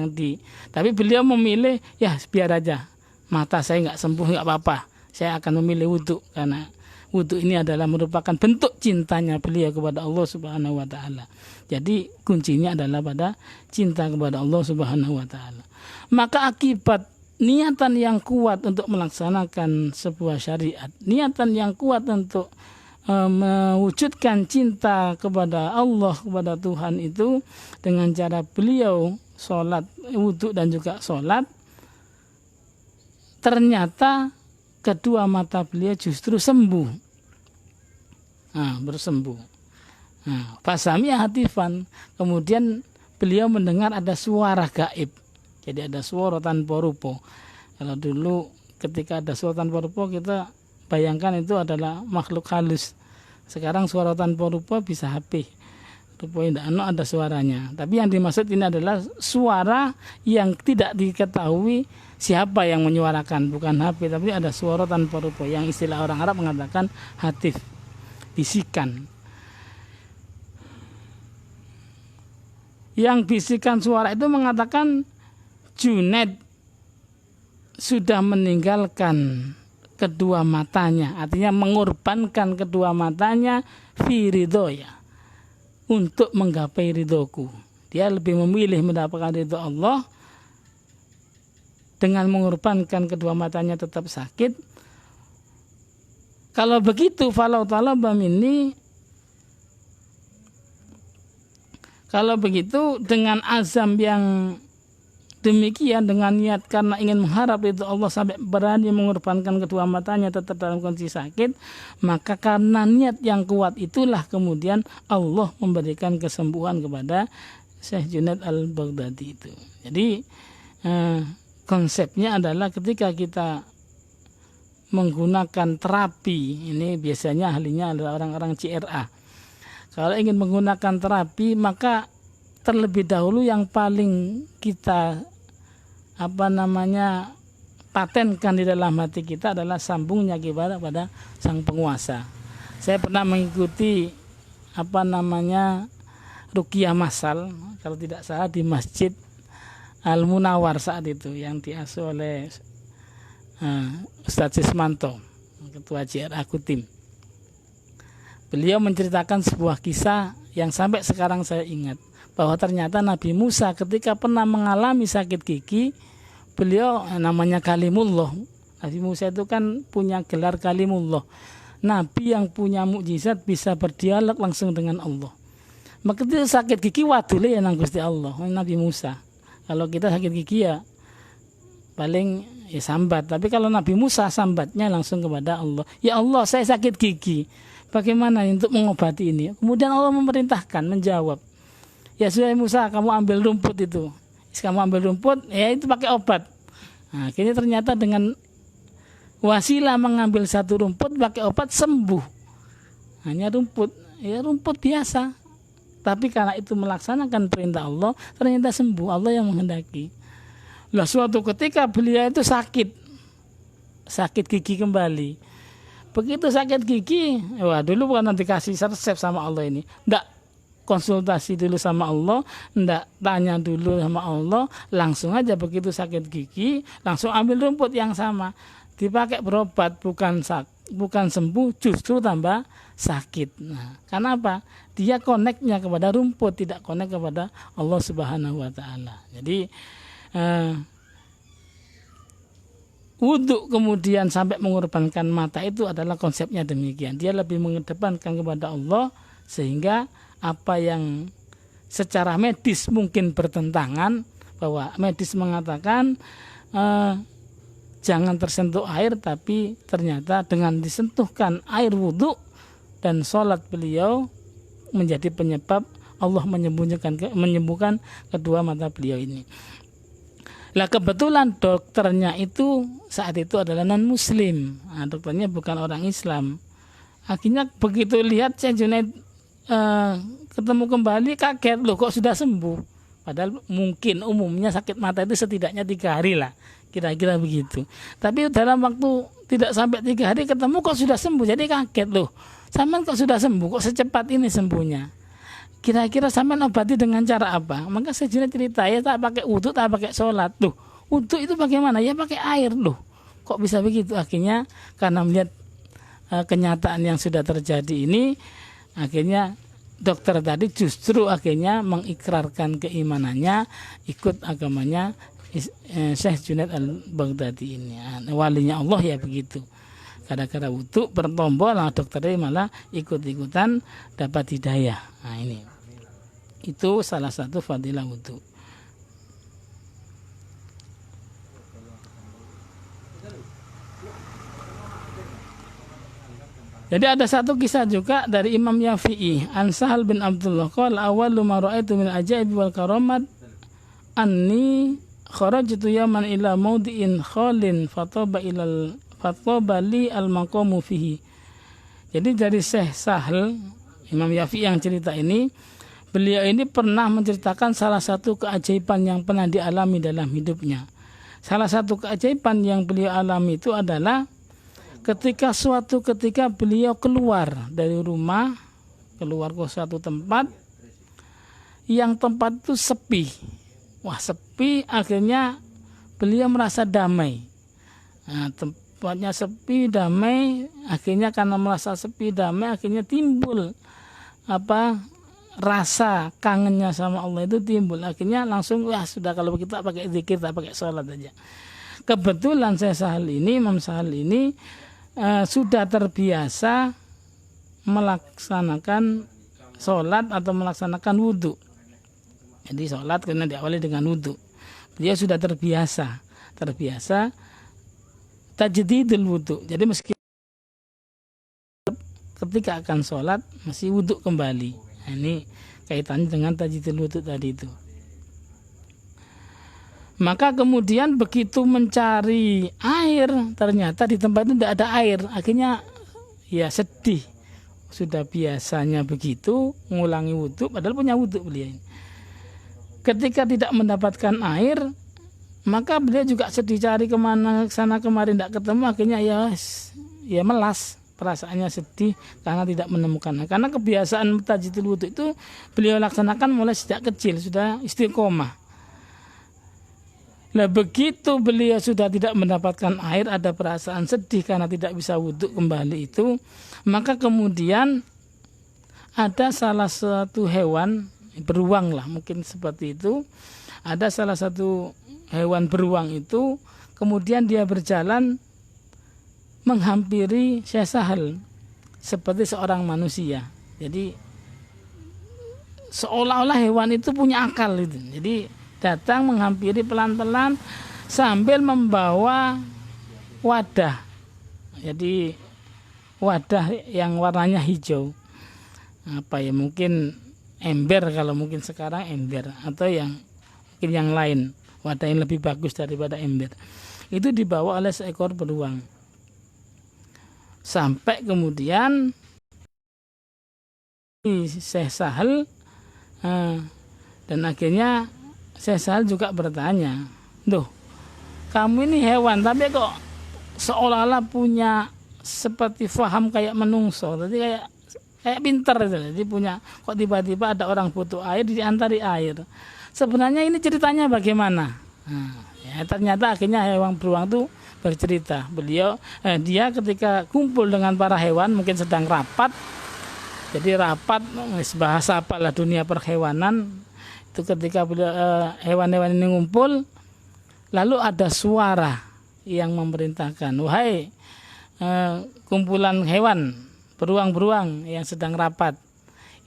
Speaker 1: tapi beliau memilih ya biar aja mata saya nggak sembuh nggak apa-apa, saya akan memilih wudhu karena wudhu ini adalah merupakan bentuk cintanya beliau kepada Allah Subhanahu wa taala. Jadi kuncinya adalah pada cinta kepada Allah Subhanahu wa taala. Maka akibat niatan yang kuat untuk melaksanakan sebuah syariat, niatan yang kuat untuk mewujudkan cinta kepada Allah, kepada Tuhan itu dengan cara beliau sholat, wudhu dan juga sholat, ternyata kedua mata beliau justru sembuh, bersembuh. Fasami hatifan, kemudian beliau mendengar ada suara gaib, jadi ada suara tanpa rupa. Kalau dulu ketika ada suara tanpa rupa kita bayangkan itu adalah makhluk halus. Sekarang suara tanpa rupa bisa HP. Rupanya tidak ada suaranya. Tapi yang dimaksud ini adalah suara yang tidak diketahui siapa yang menyuarakan. Bukan HP, tapi ada suara tanpa rupa. Yang istilah orang Arab mengatakan hatif, bisikan. Yang bisikan suara itu mengatakan Junaid sudah meninggalkan kedua matanya, artinya mengorbankan kedua matanya fi ridhoya, untuk menggapai ridhoku. Dia lebih memilih mendapatkan ridho Allah dengan mengorbankan kedua matanya tetap sakit. Kalau begitu, falau talaba minni, kalau begitu dengan azam yang demikian, dengan niat karena ingin mengharap itu Allah sampai berani mengorbankan kedua matanya tetap dalam kondisi sakit, maka karena niat yang kuat itulah kemudian Allah memberikan kesembuhan kepada Syekh Junaid al-Baghdadi itu. Jadi konsepnya adalah ketika kita menggunakan terapi, ini biasanya ahlinya adalah orang-orang CRA. Kalau ingin menggunakan terapi, maka terlebih dahulu yang paling kita patenkan di dalam hati kita adalah sambungnya kepada sang penguasa. Saya pernah mengikuti ruqyah massal, kalau tidak salah di Masjid Al-Munawwar saat itu, yang diasuh oleh Ustadz Sismanto, ketua CRA Kutim. Beliau menceritakan sebuah kisah yang sampai sekarang saya ingat, bahwa ternyata Nabi Musa ketika pernah mengalami sakit gigi, beliau namanya Kalimullah. Nabi Musa itu kan punya gelar Kalimullah, Nabi yang punya mukjizat, bisa berdialog langsung dengan Allah. Maka itu sakit gigi wadule ya nang Gusti Allah, Nabi Musa. Kalau kita sakit gigi ya paling sambat, tapi kalau Nabi Musa sambatnya langsung kepada Allah. Ya Allah, saya sakit gigi, bagaimana untuk mengobati ini? Kemudian Allah memerintahkan, menjawab, ya sudah Musa, kamu ambil rumput itu. Kamu ambil rumput, ya itu pakai obat. Nah, akhirnya ternyata dengan wasilah mengambil satu rumput pakai obat sembuh. Hanya rumput, ya rumput biasa. Tapi karena itu melaksanakan perintah Allah, ternyata sembuh. Allah yang menghendaki. Lah suatu ketika beliau itu sakit gigi kembali. Begitu sakit gigi, wah dulu bukan dikasih resep sama Allah ini, ndak konsultasi dulu sama Allah, ndak tanya dulu sama Allah, langsung aja begitu sakit gigi, langsung ambil rumput yang sama, dipakai berobat, bukan sembuh, justru tambah sakit. Nah, kenapa? Dia koneknya kepada rumput, tidak konek kepada Allah Subhanahu wa taala. Jadi wudhu kemudian sampai mengorbankan mata itu adalah konsepnya demikian. Dia lebih mengedepankan kepada Allah, sehingga apa yang secara medis mungkin bertentangan, bahwa medis mengatakan jangan tersentuh air, tapi ternyata dengan disentuhkan air wudhu dan sholat beliau menjadi penyebab Allah menyembuhkan kedua mata beliau ini. Lah kebetulan dokternya itu saat itu adalah non muslim, nah, dokternya bukan orang Islam. Akhirnya begitu lihat Syekh Junaid ketemu kembali, kaget, loh kok sudah sembuh. Padahal mungkin umumnya sakit mata itu setidaknya 3 hari lah, kira-kira begitu. Tapi dalam waktu tidak sampai 3 hari ketemu kok sudah sembuh, jadi kaget, loh sampean kok sudah sembuh, kok secepat ini sembuhnya. Kira-kira sampean obati dengan cara apa? Maka Syekh Junaid cerita, ya tak pakai wudhu, tak pakai sholat. Loh, wudhu itu bagaimana? Ya pakai air. Loh, kok bisa begitu? Akhirnya karena melihat kenyataan yang sudah terjadi ini, akhirnya dokter tadi justru akhirnya mengikrarkan keimanannya, ikut agamanya Syekh Junaid al-Baghdadi ini. Walinya Allah ya begitu. Kadang-kadang wudhu bertombol, dokternya malah ikut-ikutan dapat hidayah. Nah ini. Itu salah satu fadilah wudhu. Jadi ada satu kisah juga dari Imam Syafi'i, an Sahal bin Abdullah qala awwalu ma ra'aitu min ajaib wal karamat anni kharajtu yaman ila maudi'in khalin fataba li al maqamu fihi. Jadi dari Syekh Sahal, Imam Syafi'i yang cerita ini, beliau ini pernah menceritakan salah satu keajaiban yang pernah dialami dalam hidupnya. Salah satu keajaiban yang beliau alami itu adalah suatu ketika beliau keluar dari rumah, keluar ke suatu tempat yang tempat itu sepi. Wah, sepi, akhirnya beliau merasa damai. Nah, tempatnya sepi, damai, akhirnya karena merasa sepi, damai, akhirnya timbul rasa kangennya sama Allah itu timbul. Akhirnya langsung, wah sudah kalau kita pakai zikir, kita pakai sholat aja. Kebetulan Imam Sahal ini sudah terbiasa melaksanakan sholat atau melaksanakan wudhu. Jadi sholat karena diawali dengan wudhu. Dia sudah terbiasa tajdidul wudhu. Jadi meski ketika akan sholat masih wudhu kembali. Nah, ini kaitannya dengan tajdidul wudhu tadi itu. Maka kemudian begitu mencari air, ternyata di tempat itu tidak ada air. Akhirnya ya sedih. Sudah biasanya begitu mengulangi wudhu, padahal punya wudhu beliau ini. Ketika tidak mendapatkan air, maka beliau juga sedih, cari kemana sana kemarin tidak ketemu. Akhirnya ya melas, perasaannya sedih karena tidak menemukan. Karena kebiasaan tajdidul wudhu itu beliau laksanakan mulai sejak kecil, sudah istiqomah. Nah, begitu beliau sudah tidak mendapatkan air, ada perasaan sedih karena tidak bisa wudhu kembali itu, maka kemudian ada salah satu hewan beruang lah, mungkin seperti itu. Ada salah satu hewan beruang itu, kemudian dia berjalan menghampiri Syekh Sahal seperti seorang manusia. Jadi seolah-olah hewan itu punya akal itu. Jadi datang menghampiri pelan-pelan sambil membawa wadah. Jadi wadah yang warnanya hijau. Mungkin ember, kalau mungkin sekarang ember, atau mungkin yang lain, wadah yang lebih bagus daripada ember. Itu dibawa oleh seekor beruang. Sampai kemudian Syekh Sahal, dan akhirnya Syekh Sahal juga bertanya, "Duh, kamu ini hewan tapi kok seolah-olah punya seperti faham kayak menungso, jadi kayak pintar itu. Jadi punya, kok tiba-tiba ada orang butuh air diantari air. Sebenarnya ini ceritanya bagaimana?" Ternyata akhirnya hewan beruang itu bercerita. Dia ketika kumpul dengan para hewan, mungkin sedang rapat. Jadi rapat, bahasa apalah dunia perhewanan. Itu ketika hewan-hewan ini ngumpul, lalu ada suara yang memerintahkan, "Wahai kumpulan hewan, beruang-beruang yang sedang rapat,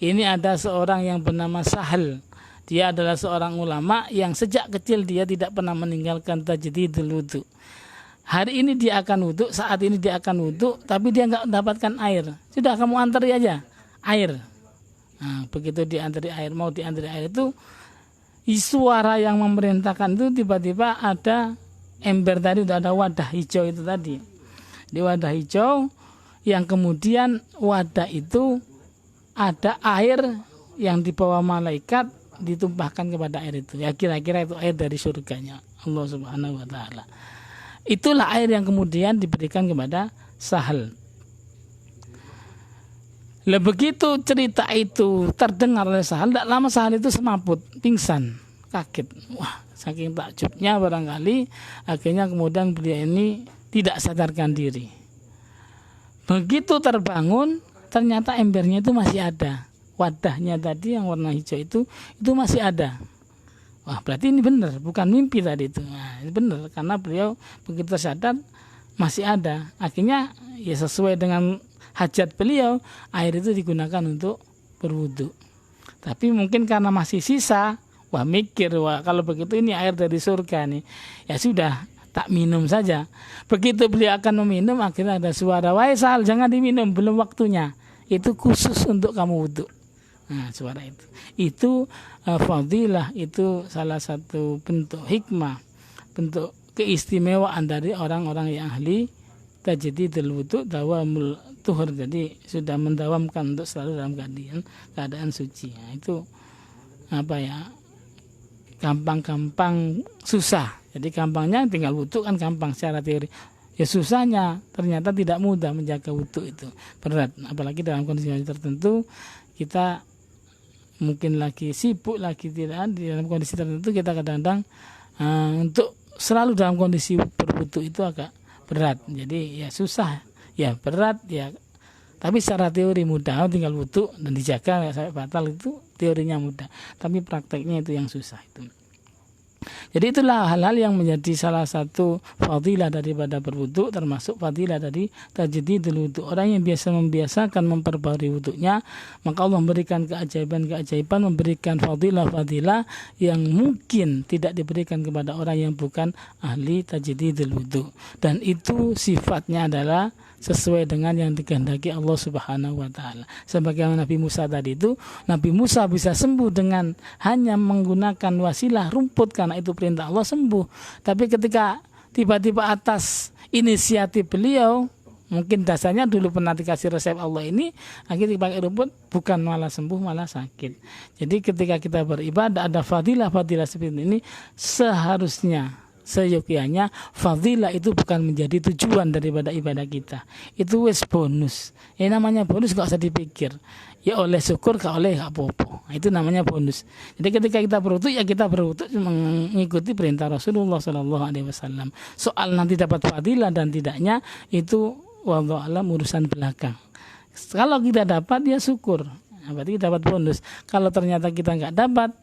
Speaker 1: ini ada seorang yang bernama Sahal. Dia adalah seorang ulama yang sejak kecil dia tidak pernah meninggalkan tajdidul wudhu. Hari ini dia akan wudhu, saat ini dia akan wudhu, tapi dia nggak mendapatkan air. Sudah, kamu antari aja air." Nah, begitu diantari air, mau diantari air itu, suara yang memerintahkan itu tiba-tiba ada ember tadi, udah ada wadah hijau itu tadi. Di wadah hijau yang kemudian wadah itu ada air yang dibawa malaikat ditumpahkan kepada air itu. Ya kira-kira itu air dari surganya Allah Subhanahu wa taala. Itulah air yang kemudian diberikan kepada Sahal. Begitu cerita itu terdengar oleh Sahal, tidak lama Sahal itu semaput, pingsan, kaget. Wah, saking takjubnya barangkali, akhirnya kemudian beliau ini tidak sadarkan diri. Begitu terbangun, ternyata embernya itu masih ada. Wadahnya tadi yang warna hijau itu masih ada. Wah, berarti ini benar, bukan mimpi tadi itu. Nah, ini benar, karena beliau begitu sadar masih ada. Akhirnya ya sesuai dengan hajat beliau, air itu digunakan untuk berwudu. Tapi mungkin karena masih sisa, mikir, kalau begitu ini air dari surga nih. Ya sudah, tak minum saja. Begitu beliau akan meminum, akhirnya ada suara, "Wahai Sahal, jangan diminum, belum waktunya. Itu khusus untuk kamu wudu." Nah, suara itu fadilah, itu salah satu bentuk hikmah, bentuk keistimewaan dari orang-orang yang ahli tajdidul wudu, dawamul tuhur. Jadi sudah mendawamkan untuk selalu dalam keadaan suci. Nah, itu gampang-gampang susah. Jadi gampangnya tinggal wudu kan gampang secara teori. Ya susahnya ternyata tidak mudah menjaga wudu, itu berat. Apalagi dalam kondisi tertentu kita mungkin lagi sibuk, lagi tidak di dalam kondisi tertentu, kita kadang-kadang untuk selalu dalam kondisi berwudu itu agak berat. Jadi ya susah, ya berat ya. Tapi secara teori mudah, tinggal wudu dan dijaga sampai batal, itu teorinya mudah. Tapi prakteknya itu yang susah itu. Jadi itulah hal-hal yang menjadi salah satu fadilah daripada berwudu, termasuk fadilah dari tajdidul wudu. Orang yang biasa membiasakan memperbarui wudunya, maka Allah memberikan keajaiban-keajaiban, memberikan fadilah-fadilah yang mungkin tidak diberikan kepada orang yang bukan ahli tajdidul wudu. Dan itu sifatnya adalah sesuai dengan yang dikehendaki Allah Subhanahu wa taala. Sebagaimana Nabi Musa tadi itu, Nabi Musa bisa sembuh dengan hanya menggunakan wasilah rumput karena itu perintah Allah, sembuh. Tapi ketika tiba-tiba atas inisiatif beliau, mungkin dasarnya dulu pernah dikasih resep Allah ini, akhirnya pakai rumput, bukan malah sembuh, malah sakit. Jadi ketika kita beribadah ada fadilah-fadilah seperti ini, seharusnya seyogyanya fadilah itu bukan menjadi tujuan daripada ibadah kita. Itu wes bonus. Ya namanya bonus gak usah dipikir. Ya oleh syukur, gak oleh gak apa-apa. Itu namanya bonus. Jadi ketika kita berwudu, ya kita berwudu mengikuti perintah Rasulullah SAW. Soal nanti dapat fadilah dan tidaknya itu wallahu alam urusan belakang. Kalau kita dapat ya syukur, berarti kita dapat bonus. Kalau ternyata kita nggak dapat,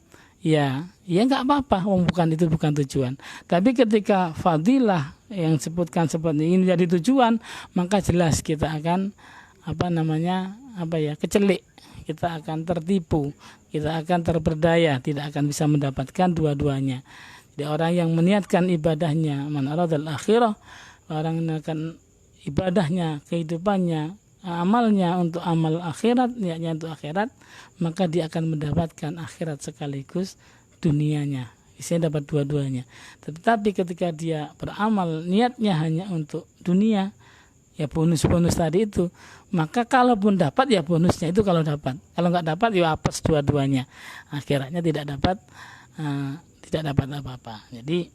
Speaker 1: ya nggak apa-apa, itu bukan tujuan. Tapi ketika fadilah yang disebutkan seperti ini jadi tujuan, maka jelas kita akan kecelik, kita akan tertipu, kita akan terperdaya, tidak akan bisa mendapatkan dua-duanya. Jadi orang yang meniatkan ibadahnya man aradal akhirah, orang yang akan ibadahnya, kehidupannya, amalnya untuk amal akhirat, niatnya untuk akhirat, maka dia akan mendapatkan akhirat sekaligus dunianya. Isinya dapat dua-duanya. Tetapi ketika dia beramal niatnya hanya untuk dunia, ya bonus-bonus tadi itu, maka kalaupun dapat ya bonusnya itu kalau dapat. Kalau nggak dapat ya apes dua-duanya. Akhiratnya tidak dapat apa-apa. Jadi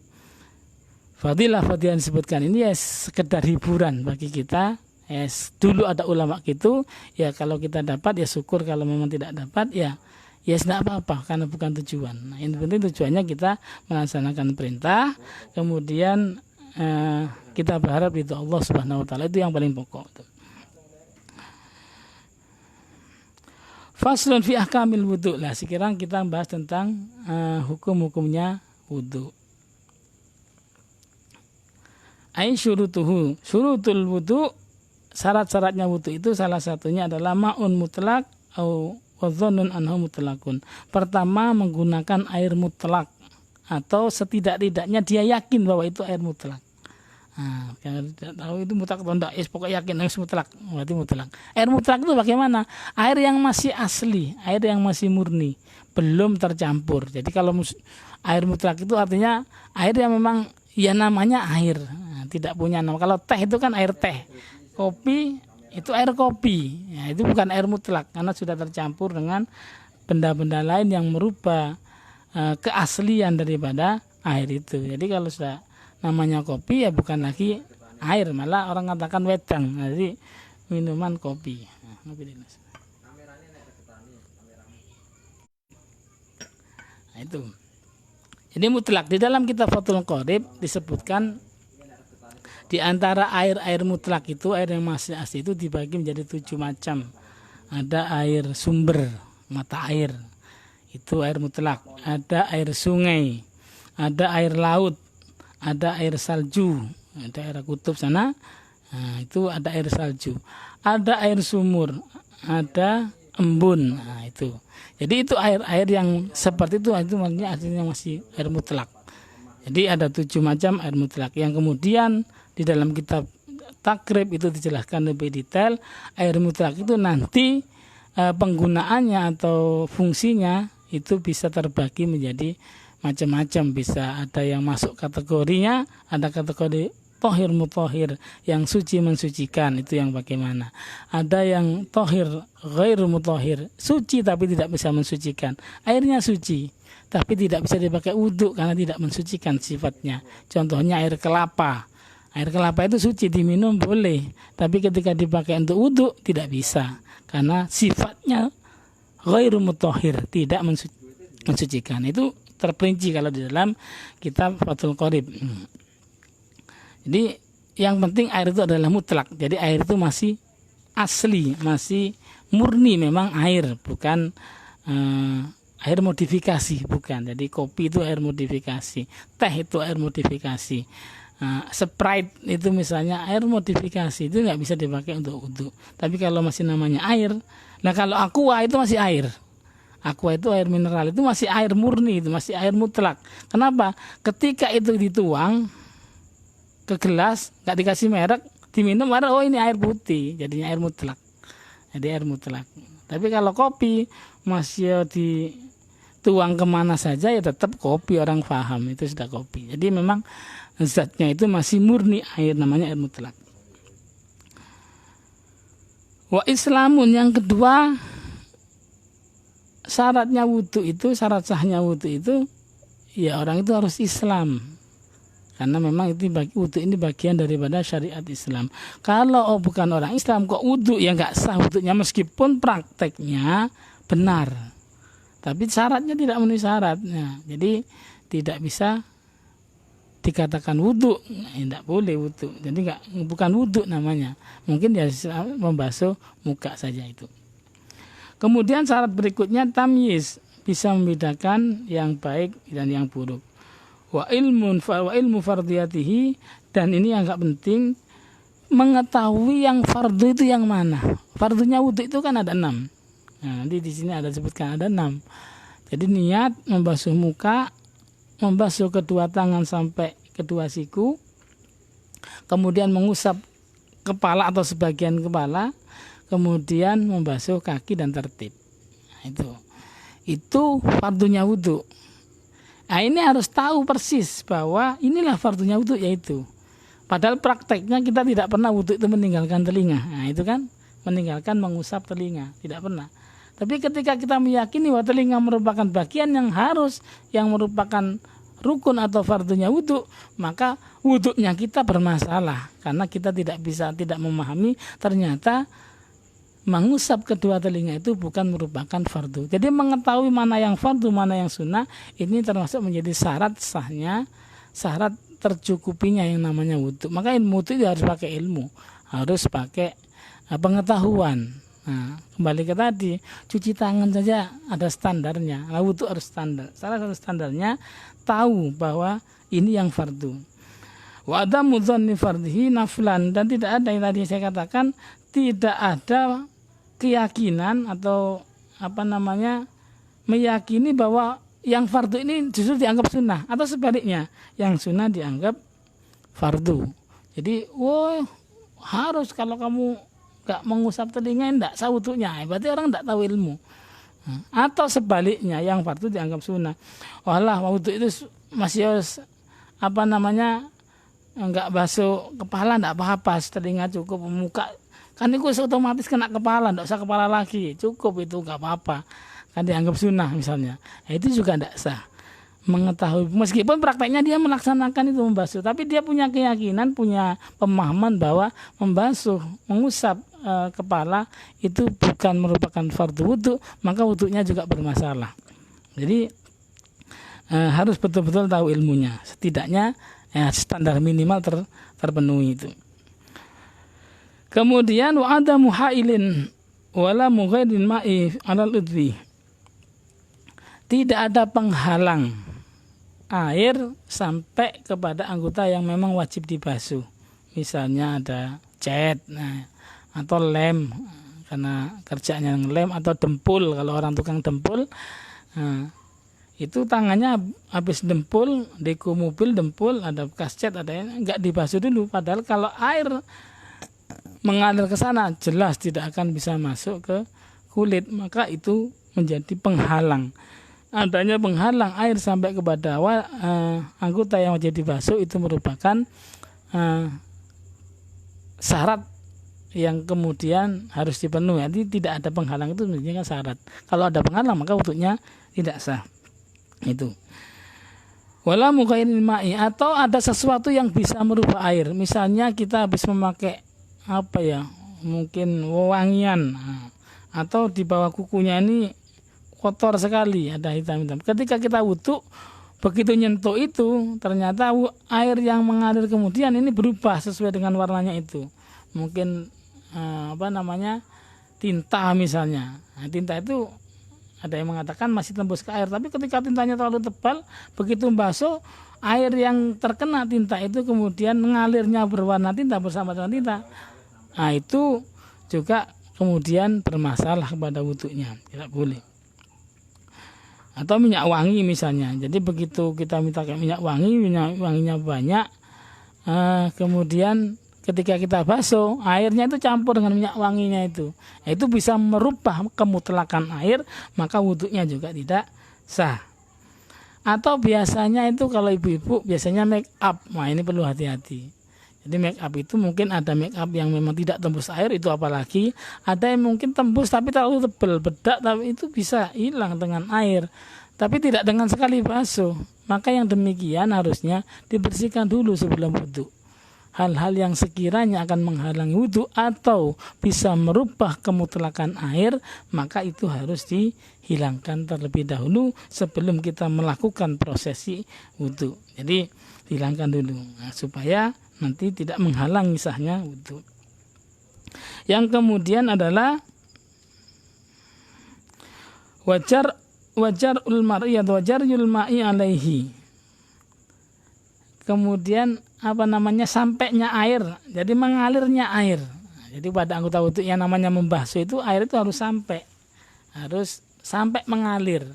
Speaker 1: fadilah-fadilah yang disebutkan ini ya sekedar hiburan bagi kita. Dulu ada ulama gitu, ya kalau kita dapat ya syukur, kalau memang tidak dapat ya tidak apa-apa karena bukan tujuan. Nah, yang penting tujuannya kita melaksanakan perintah, kemudian kita berharap itu Allah Subhanahu wa taala, itu yang paling pokok. Faslun fi ahkamil wudu. Lah sekarang kita bahas tentang hukum-hukumnya wudu. Ai syurutuhu, syurutul wudu, syarat-syaratnya wudu itu salah satunya adalah ma'un mutlak atau wadhannun anhu mutlakun. Pertama, menggunakan air mutlak atau setidak-tidaknya dia yakin bahwa itu air mutlak. Nah, kalau tidak tahu itu mutlak atau tidak, pokoknya yakin harus mutlak, berarti mutlak. Air mutlak itu bagaimana? Air yang masih asli, air yang masih murni, belum tercampur. Jadi kalau air mutlak itu artinya air yang memang ya namanya air, tidak punya nama. Kalau teh itu kan air teh, kopi itu air kopi, ya, itu bukan air mutlak karena sudah tercampur dengan benda-benda lain yang merubah keaslian daripada air itu. Jadi kalau sudah namanya kopi ya bukan lagi air, malah orang katakan wedang. Jadi minuman kopi. Nah, itu. Jadi mutlak di dalam kitab Fathul Qorib disebutkan di antara air-air mutlak itu, air yang masih asli itu dibagi menjadi 7 macam. Ada air sumber, mata air, itu air mutlak. Ada air sungai, ada air laut, ada air salju, daerah kutub sana, nah, itu ada air salju. Ada air sumur, ada embun, nah, itu. Jadi itu air-air yang seperti itu maksudnya aslinya masih air mutlak. Jadi ada 7 macam air mutlak yang kemudian di dalam kitab Takrib itu dijelaskan lebih detail. Air mutlak itu nanti penggunaannya atau fungsinya itu bisa terbagi menjadi macam-macam. Bisa ada yang masuk kategorinya, ada kategori tohir mutohir, yang suci mensucikan, itu yang bagaimana. Ada yang tohir ghair mutohir, suci tapi tidak bisa mensucikan. Airnya suci tapi tidak bisa dipakai wudhu karena tidak mensucikan sifatnya. Contohnya air kelapa. Air kelapa itu suci, diminum boleh, tapi ketika dipakai untuk wudhu tidak bisa karena sifatnya ghairu mutahhir, tidak mensucikan. Itu terperinci kalau di dalam kitab Fathul Qorib. Jadi yang penting air itu adalah mutlak. Jadi air itu masih asli, masih murni memang air, bukan air modifikasi, bukan. Jadi kopi itu air modifikasi, teh itu air modifikasi, Sprite itu misalnya air modifikasi, itu nggak bisa dipakai untuk wudhu. Tapi kalau masih namanya air, nah kalau aqua itu masih air. Aqua itu air mineral, itu masih air murni, itu masih air mutlak. Kenapa? Ketika itu dituang ke gelas, nggak dikasih merek, diminum, oh ini air putih, jadinya air mutlak. Jadi air mutlak. Tapi kalau kopi masih dituang kemana saja ya tetap kopi, orang paham itu sudah kopi. Jadi memang zatnya itu masih murni air, namanya air mutlak. Wa islamun, yang kedua syaratnya wudhu itu, syarat sahnya wudhu itu ya orang itu harus Islam. Karena memang itu wudhu ini bagian daripada syariat Islam. Kalau bukan orang Islam kok wudhu, ya nggak sah wudhunya meskipun prakteknya benar. Tapi syaratnya tidak memenuhi syaratnya. Jadi tidak bisa dikatakan wudhu, tidak boleh wudhu. Jadi bukan wudhu namanya. Mungkin dia membasuh muka saja itu. Kemudian syarat berikutnya tamyiz, bisa membedakan yang baik dan yang buruk. Wa ilmu fardiyatihi, dan ini yang agak penting, mengetahui yang fardu itu yang mana. Fardunya wudhu itu kan ada 6. Nah, nanti di sini ada sebutkan ada 6. Jadi niat membasuh muka, membasuh kedua tangan sampai kedua siku, kemudian mengusap kepala atau sebagian kepala, kemudian membasuh kaki dan tertib. Nah, itu fardunya wudhu. Nah, ini harus tahu persis bahwa inilah fardunya wudhu, yaitu. Padahal prakteknya kita tidak pernah wudhu itu meninggalkan telinga. Nah, itu kan meninggalkan mengusap telinga, tidak pernah. Tapi ketika kita meyakini bahwa telinga merupakan bagian yang harus, yang merupakan rukun atau fardunya wudhu, maka wudhunya kita bermasalah. Karena kita tidak memahami ternyata mengusap kedua telinga itu bukan merupakan fardu. Jadi mengetahui mana yang fardu, mana yang sunnah, ini termasuk menjadi syarat sahnya, syarat tercukupinya yang namanya wudhu. Maka ilmu itu harus pakai ilmu, harus pakai pengetahuan. Nah, kembali ke tadi, cuci tangan saja ada standarnya. Nah, wudhu harus standar. Salah satu standarnya tahu bahwa ini yang fardu. Wa adamu dzanni fardhihi naflan, dan tidak ada yang tadi saya katakan, tidak ada keyakinan atau meyakini bahwa yang fardu ini justru dianggap sunnah, atau sebaliknya yang sunnah dianggap fardu. Jadi harus kalau kamu gak mengusap telinga enggak sah wudhunya, berarti orang enggak tahu ilmu. Atau sebaliknya yang fardu dianggap sunnah. Walah, wudhu itu masih harus enggak basuh kepala enggak apa-apa, telinga cukup, muka kan itu otomatis kena kepala, enggak usah kepala lagi, cukup itu enggak apa-apa. Kan dianggap sunnah misalnya. Nah, itu juga enggak sah. Mengetahui meskipun prakteknya dia melaksanakan itu membasuh, tapi dia punya keyakinan, punya pemahaman bahwa mengusap kepala itu bukan merupakan fardu wudhu, maka wudhunya juga bermasalah. Jadi harus betul-betul tahu ilmunya, setidaknya standar minimal terpenuhi itu. Kemudian wa adamu hailin wala mughairin ma'i 'alal udhi, tidak ada penghalang air sampai kepada anggota yang memang wajib dibasuh. Misalnya ada cat, atau lem, karena kerjanya lem, atau dempul, kalau orang tukang dempul, itu tangannya habis dempul, deku mobil dempul, ada bekas cat, ada yang enggak dibasuh dulu. Padahal kalau air mengalir ke sana jelas tidak akan bisa masuk ke kulit, maka itu menjadi penghalang. Adanya penghalang air sampai kepada anggota yang wajib dibasuh itu merupakan syarat yang kemudian harus dipenuhi. Jadi tidak ada penghalang itu menjadi syarat. Kalau ada penghalang maka wudhunya tidak sah. Itu. Wala mughairin ma'i, atau ada sesuatu yang bisa merubah air. Misalnya kita habis memakai mungkin wewangian, atau di bawah kukunya ini kotor sekali, ada hitam-hitam. Ketika kita wudhu, begitu nyentuh itu, ternyata air yang mengalir kemudian ini berubah sesuai dengan warnanya itu. Mungkin tinta misalnya. Nah, tinta itu ada yang mengatakan masih tembus ke air, tapi ketika tintanya terlalu tebal, begitu membasuh, air yang terkena tinta itu kemudian mengalirnya berwarna tinta bersama dengan tinta. Nah, itu juga kemudian bermasalah kepada wudhunya, tidak boleh. Atau minyak wangi misalnya. Jadi begitu kita minta minyak wanginya banyak, kemudian ketika kita basuh, airnya itu campur dengan minyak wanginya itu. Itu bisa merubah kemutlakan air, maka wudhunya juga tidak sah. Atau biasanya itu kalau ibu-ibu biasanya make up. Nah, ini perlu hati-hati. Jadi make up itu mungkin ada make up yang memang tidak tembus air, itu apalagi. Ada yang mungkin tembus tapi terlalu tebal, bedak, tapi itu bisa hilang dengan air. Tapi tidak dengan sekali basuh. Maka yang demikian harusnya dibersihkan dulu sebelum wudhu. Hal-hal yang sekiranya akan menghalangi wudhu atau bisa merubah kemutlakan air, maka itu harus dihilangkan terlebih dahulu sebelum kita melakukan prosesi wudhu. Jadi dihilangkan dulu, supaya nanti tidak menghalangi sahnya wudhu. Yang kemudian adalah wajar ulmari atau wajar yulma'i alaihi. Kemudian sampainya air, jadi mengalirnya air. Jadi pada anggota wudhu yang namanya membasuh itu, air itu harus sampai mengalir.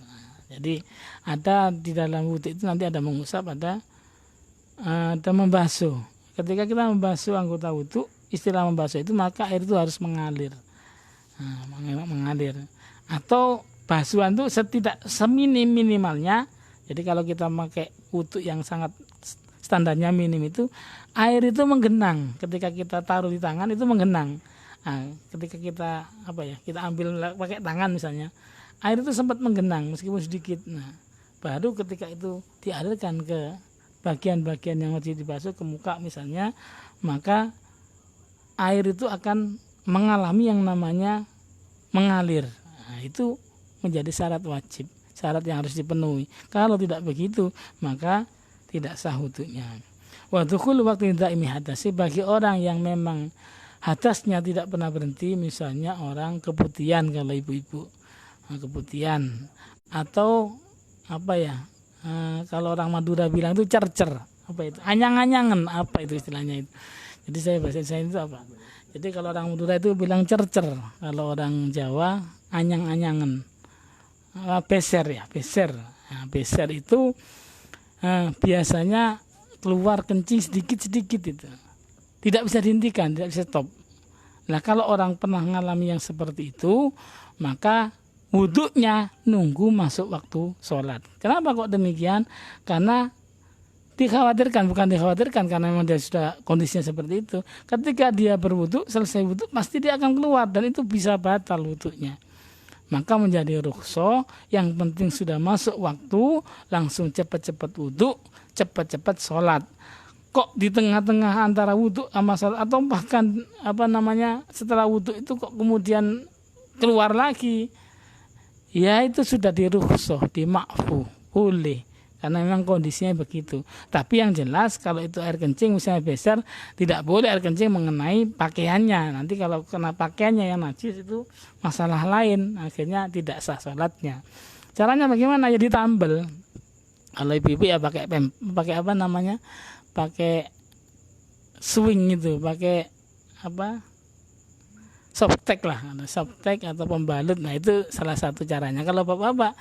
Speaker 1: Jadi ada di dalam wudhu itu nanti ada mengusap, ada membasuh. Ketika kita membasuh anggota wudhu, istilah membasuh itu maka air itu harus mengalir. Mengalir. Atau basuhan itu seminimalnya. Jadi kalau kita pakai wudhu yang sangat standarnya minim itu, air itu menggenang. Ketika kita taruh di tangan itu menggenang. Nah, ketika kita kita ambil pakai tangan misalnya, air itu sempat menggenang meskipun sedikit. Nah, baru ketika itu dialirkan ke bagian-bagian yang wajib dibasuh, ke muka misalnya, maka air itu akan mengalami yang namanya mengalir. Nah, itu menjadi syarat wajib, syarat yang harus dipenuhi. Kalau tidak begitu, maka tidak sah wudhunya. Wa dukhul waqti daimi hadasi, bagi orang yang memang hadasnya tidak pernah berhenti, misalnya orang keputihan, kalau ibu-ibu keputihan, atau kalau orang Madura bilang itu cercer, anyang-anyangan, itu istilahnya itu. Jadi saya itu apa? Jadi kalau orang Madura itu bilang cercer, kalau orang Jawa anyang-anyangan, beser. Nah, beser itu biasanya keluar kencing sedikit-sedikit itu. Tidak bisa dihentikan, tidak bisa stop. Nah, kalau orang pernah mengalami yang seperti itu, maka wudhunya nunggu masuk waktu sholat. Kenapa kok demikian? Karena bukan dikhawatirkan karena memang dia sudah kondisinya seperti itu. Ketika dia berwudhu, selesai wudhu, pasti dia akan keluar dan itu bisa batal wudhunya. Maka menjadi rukhsah, yang penting sudah masuk waktu, langsung cepat-cepat wudhu, cepat-cepat sholat. Kok di tengah-tengah antara wudhu sama sholat, atau bahkan setelah wudhu itu kok kemudian keluar lagi, ya itu sudah dirukhsah, dimakfu, boleh. Karena memang kondisinya begitu. Tapi yang jelas kalau itu air kencing misalnya besar, tidak boleh air kencing mengenai pakaiannya. Nanti kalau kena pakaiannya yang najis itu masalah lain, akhirnya tidak sah sholatnya. Caranya bagaimana? Ya ditambel. Kalau ibu-ibu ya pakai pakai swing itu, pakai softtek atau pembalut. Nah, itu salah satu caranya. Kalau bapak-bapak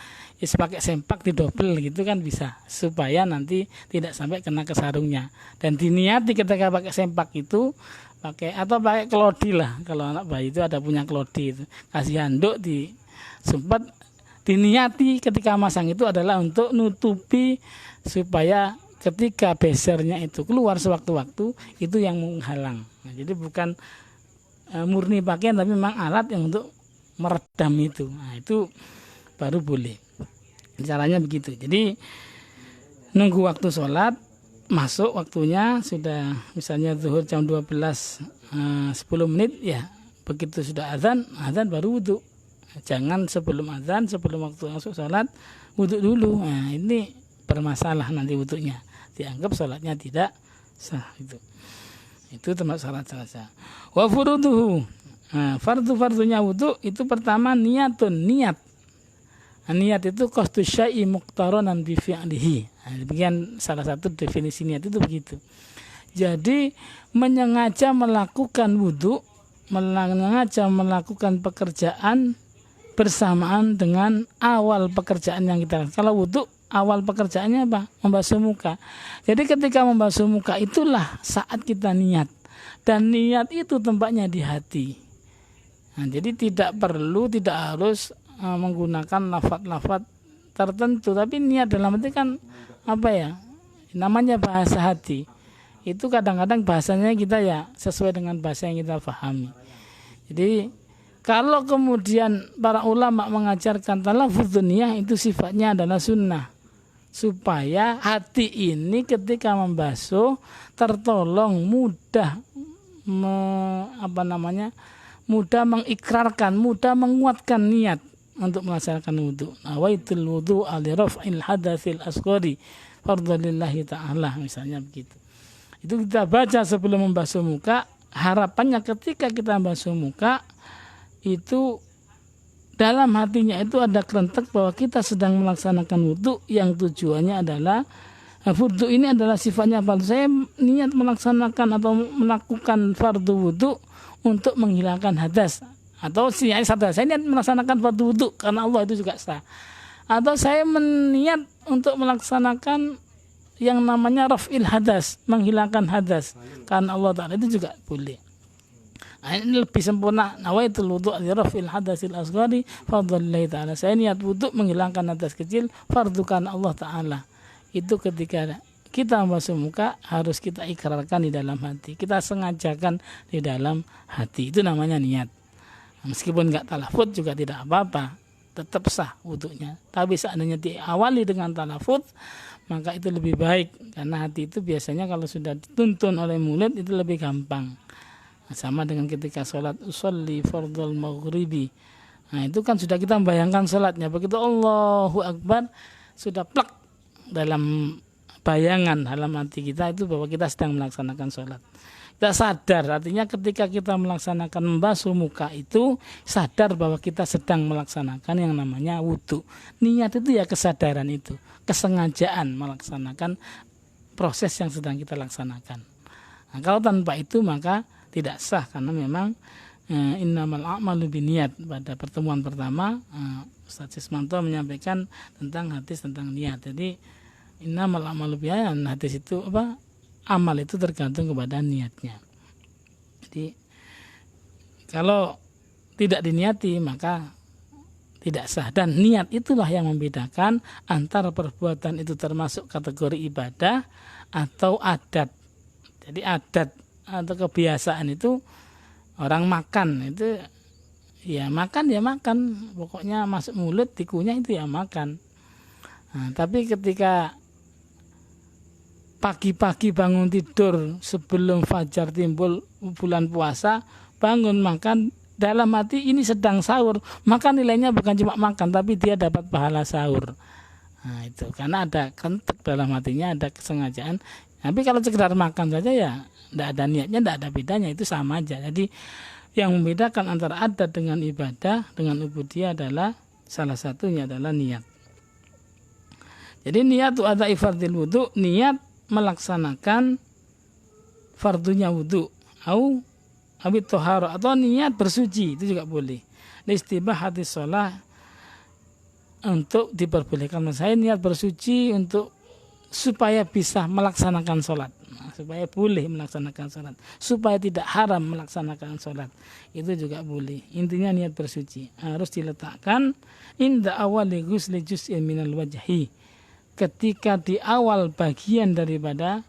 Speaker 1: pakai sempak didobel gitu kan bisa, supaya nanti tidak sampai kena ke sarungnya. Dan diniati ketika pakai sempak itu pakai kelodi lah. Kalau anak bayi itu ada punya kelodi itu, kasih handuk disumpet, diniati ketika masang itu adalah untuk nutupi supaya ketika besernya itu keluar sewaktu-waktu itu yang menghalang. Nah, jadi bukan murni pakaian, tapi memang alat yang untuk meredam itu. Nah, itu baru boleh. Caranya begitu. Jadi nunggu waktu sholat, masuk waktunya, sudah misalnya zuhur jam 12 10 menit, ya begitu sudah azan baru wudhu. Jangan sebelum azan, sebelum waktu masuk sholat, wudhu dulu. Nah, ini bermasalah nanti wudhunya. Dianggap sholatnya tidak sah. Itu termasuk syarat sah. Wa furuduhu. Nah, fardu-fardunya wudhu itu pertama niatun, niat. Nah, niat itu qasdu syai'i muqtaranan bi fi'lihi. Nah, demikian salah satu definisi niat itu begitu. Jadi menyengaja melakukan wudhu, menyengaja melakukan pekerjaan bersamaan dengan awal pekerjaan yang kita lakukan. Kalau wudhu, awal pekerjaannya apa? Membasuh muka. Jadi ketika membasuh muka itulah saat kita niat. Dan niat itu tempatnya di hati. Nah, jadi tidak harus menggunakan lafaz-lafaz tertentu. Tapi niat dalam arti kan apa ya? Namanya bahasa hati. Itu kadang-kadang bahasanya kita ya sesuai dengan bahasa yang kita pahami. Jadi kalau kemudian para ulama mengajarkan talaffuzun niyah itu sifatnya adalah sunnah. Supaya hati ini ketika membasuh tertolong mudah mudah mengikrarkan, mudah menguatkan niat untuk melaksanakan wudhu. Nawaitul wudhu li raf'il hadatsil asghari fardhalillahi ta'ala, misalnya begitu. Itu kita baca sebelum membasuh muka. Harapannya ketika kita membasuh muka itu dalam hatinya itu ada kerentek bahwa kita sedang melaksanakan wudhu yang tujuannya adalah wudhu ini adalah sifatnya fardu. Saya niat melaksanakan atau melakukan fardu wudhu untuk menghilangkan hadas. Atau saya niat melaksanakan fardu wudhu karena Allah itu juga sah. Atau saya meniat untuk melaksanakan yang namanya raf'il hadas, menghilangkan hadas karena Allah Ta'ala, itu juga boleh. Nah, ini lebih sempurna. Nawaitul wudhu li raf'il hadatsil asghari fardhalillahi ta'ala. Saya niat wudhu menghilangkan hadas kecil fardu karena Allah Ta'ala. Itu ketika kita membasuh muka harus kita ikrarkan di dalam hati. Kita sengajakan di dalam hati. Itu namanya niat. Meskipun enggak talafut juga tidak apa-apa. Tetap sah wudhunya. Tapi seandainya diawali dengan talafut, maka itu lebih baik. Karena hati itu biasanya kalau sudah dituntun oleh mulut itu lebih gampang. Sama dengan ketika sholat usolli fardhul maghribi. Nah itu kan sudah kita membayangkan sholatnya. Begitu Allahu Akbar sudah plek dalam bayangan dalam hati kita itu bahwa kita sedang melaksanakan sholat. Kita sadar, artinya ketika kita melaksanakan membasuh muka itu sadar bahwa kita sedang melaksanakan yang namanya wudhu. Niat itu ya kesadaran itu, kesengajaan melaksanakan proses yang sedang kita laksanakan. Nah, kalau tanpa itu maka tidak sah karena memang innamal a'malu binniyat. Pada pertemuan pertama Ustaz Sismanto menyampaikan tentang hadis tentang niat. Jadi innamal a'malu binniyat, hadis itu apa? Amal itu tergantung kepada niatnya. Jadi kalau tidak diniati maka tidak sah, dan niat itulah yang membedakan antara perbuatan itu termasuk kategori ibadah atau adat. Jadi adat atau kebiasaan itu orang makan itu ya makan pokoknya masuk mulut tikunya itu ya makan. Nah, tapi ketika pagi-pagi bangun tidur sebelum fajar timbul bulan puasa, bangun makan, dalam hati ini sedang sahur, maka nilainya bukan cuma makan tapi dia dapat pahala sahur. Nah itu karena ada kentek dalam hatinya, ada kesengajaan. Tapi kalau sekedar makan saja ya tidak ada niatnya, tidak ada bedanya, itu sama aja. Jadi yang membedakan antara adat dengan ibadah dengan ubudiyah adalah salah satunya adalah niat. Jadi niat itu ada fardil wudhu, niat melaksanakan fardunya wudhu, au abit toharo, atau niat bersuci itu juga boleh. Istibahati sholah, untuk diperbolehkan. Saya niat bersuci untuk supaya bisa melaksanakan sholat, supaya boleh melaksanakan sholat, supaya tidak haram melaksanakan sholat, itu juga boleh. Intinya niat bersuci harus diletakkan inda awali ghusli juz'in minal wajhi, ketika di awal bagian daripada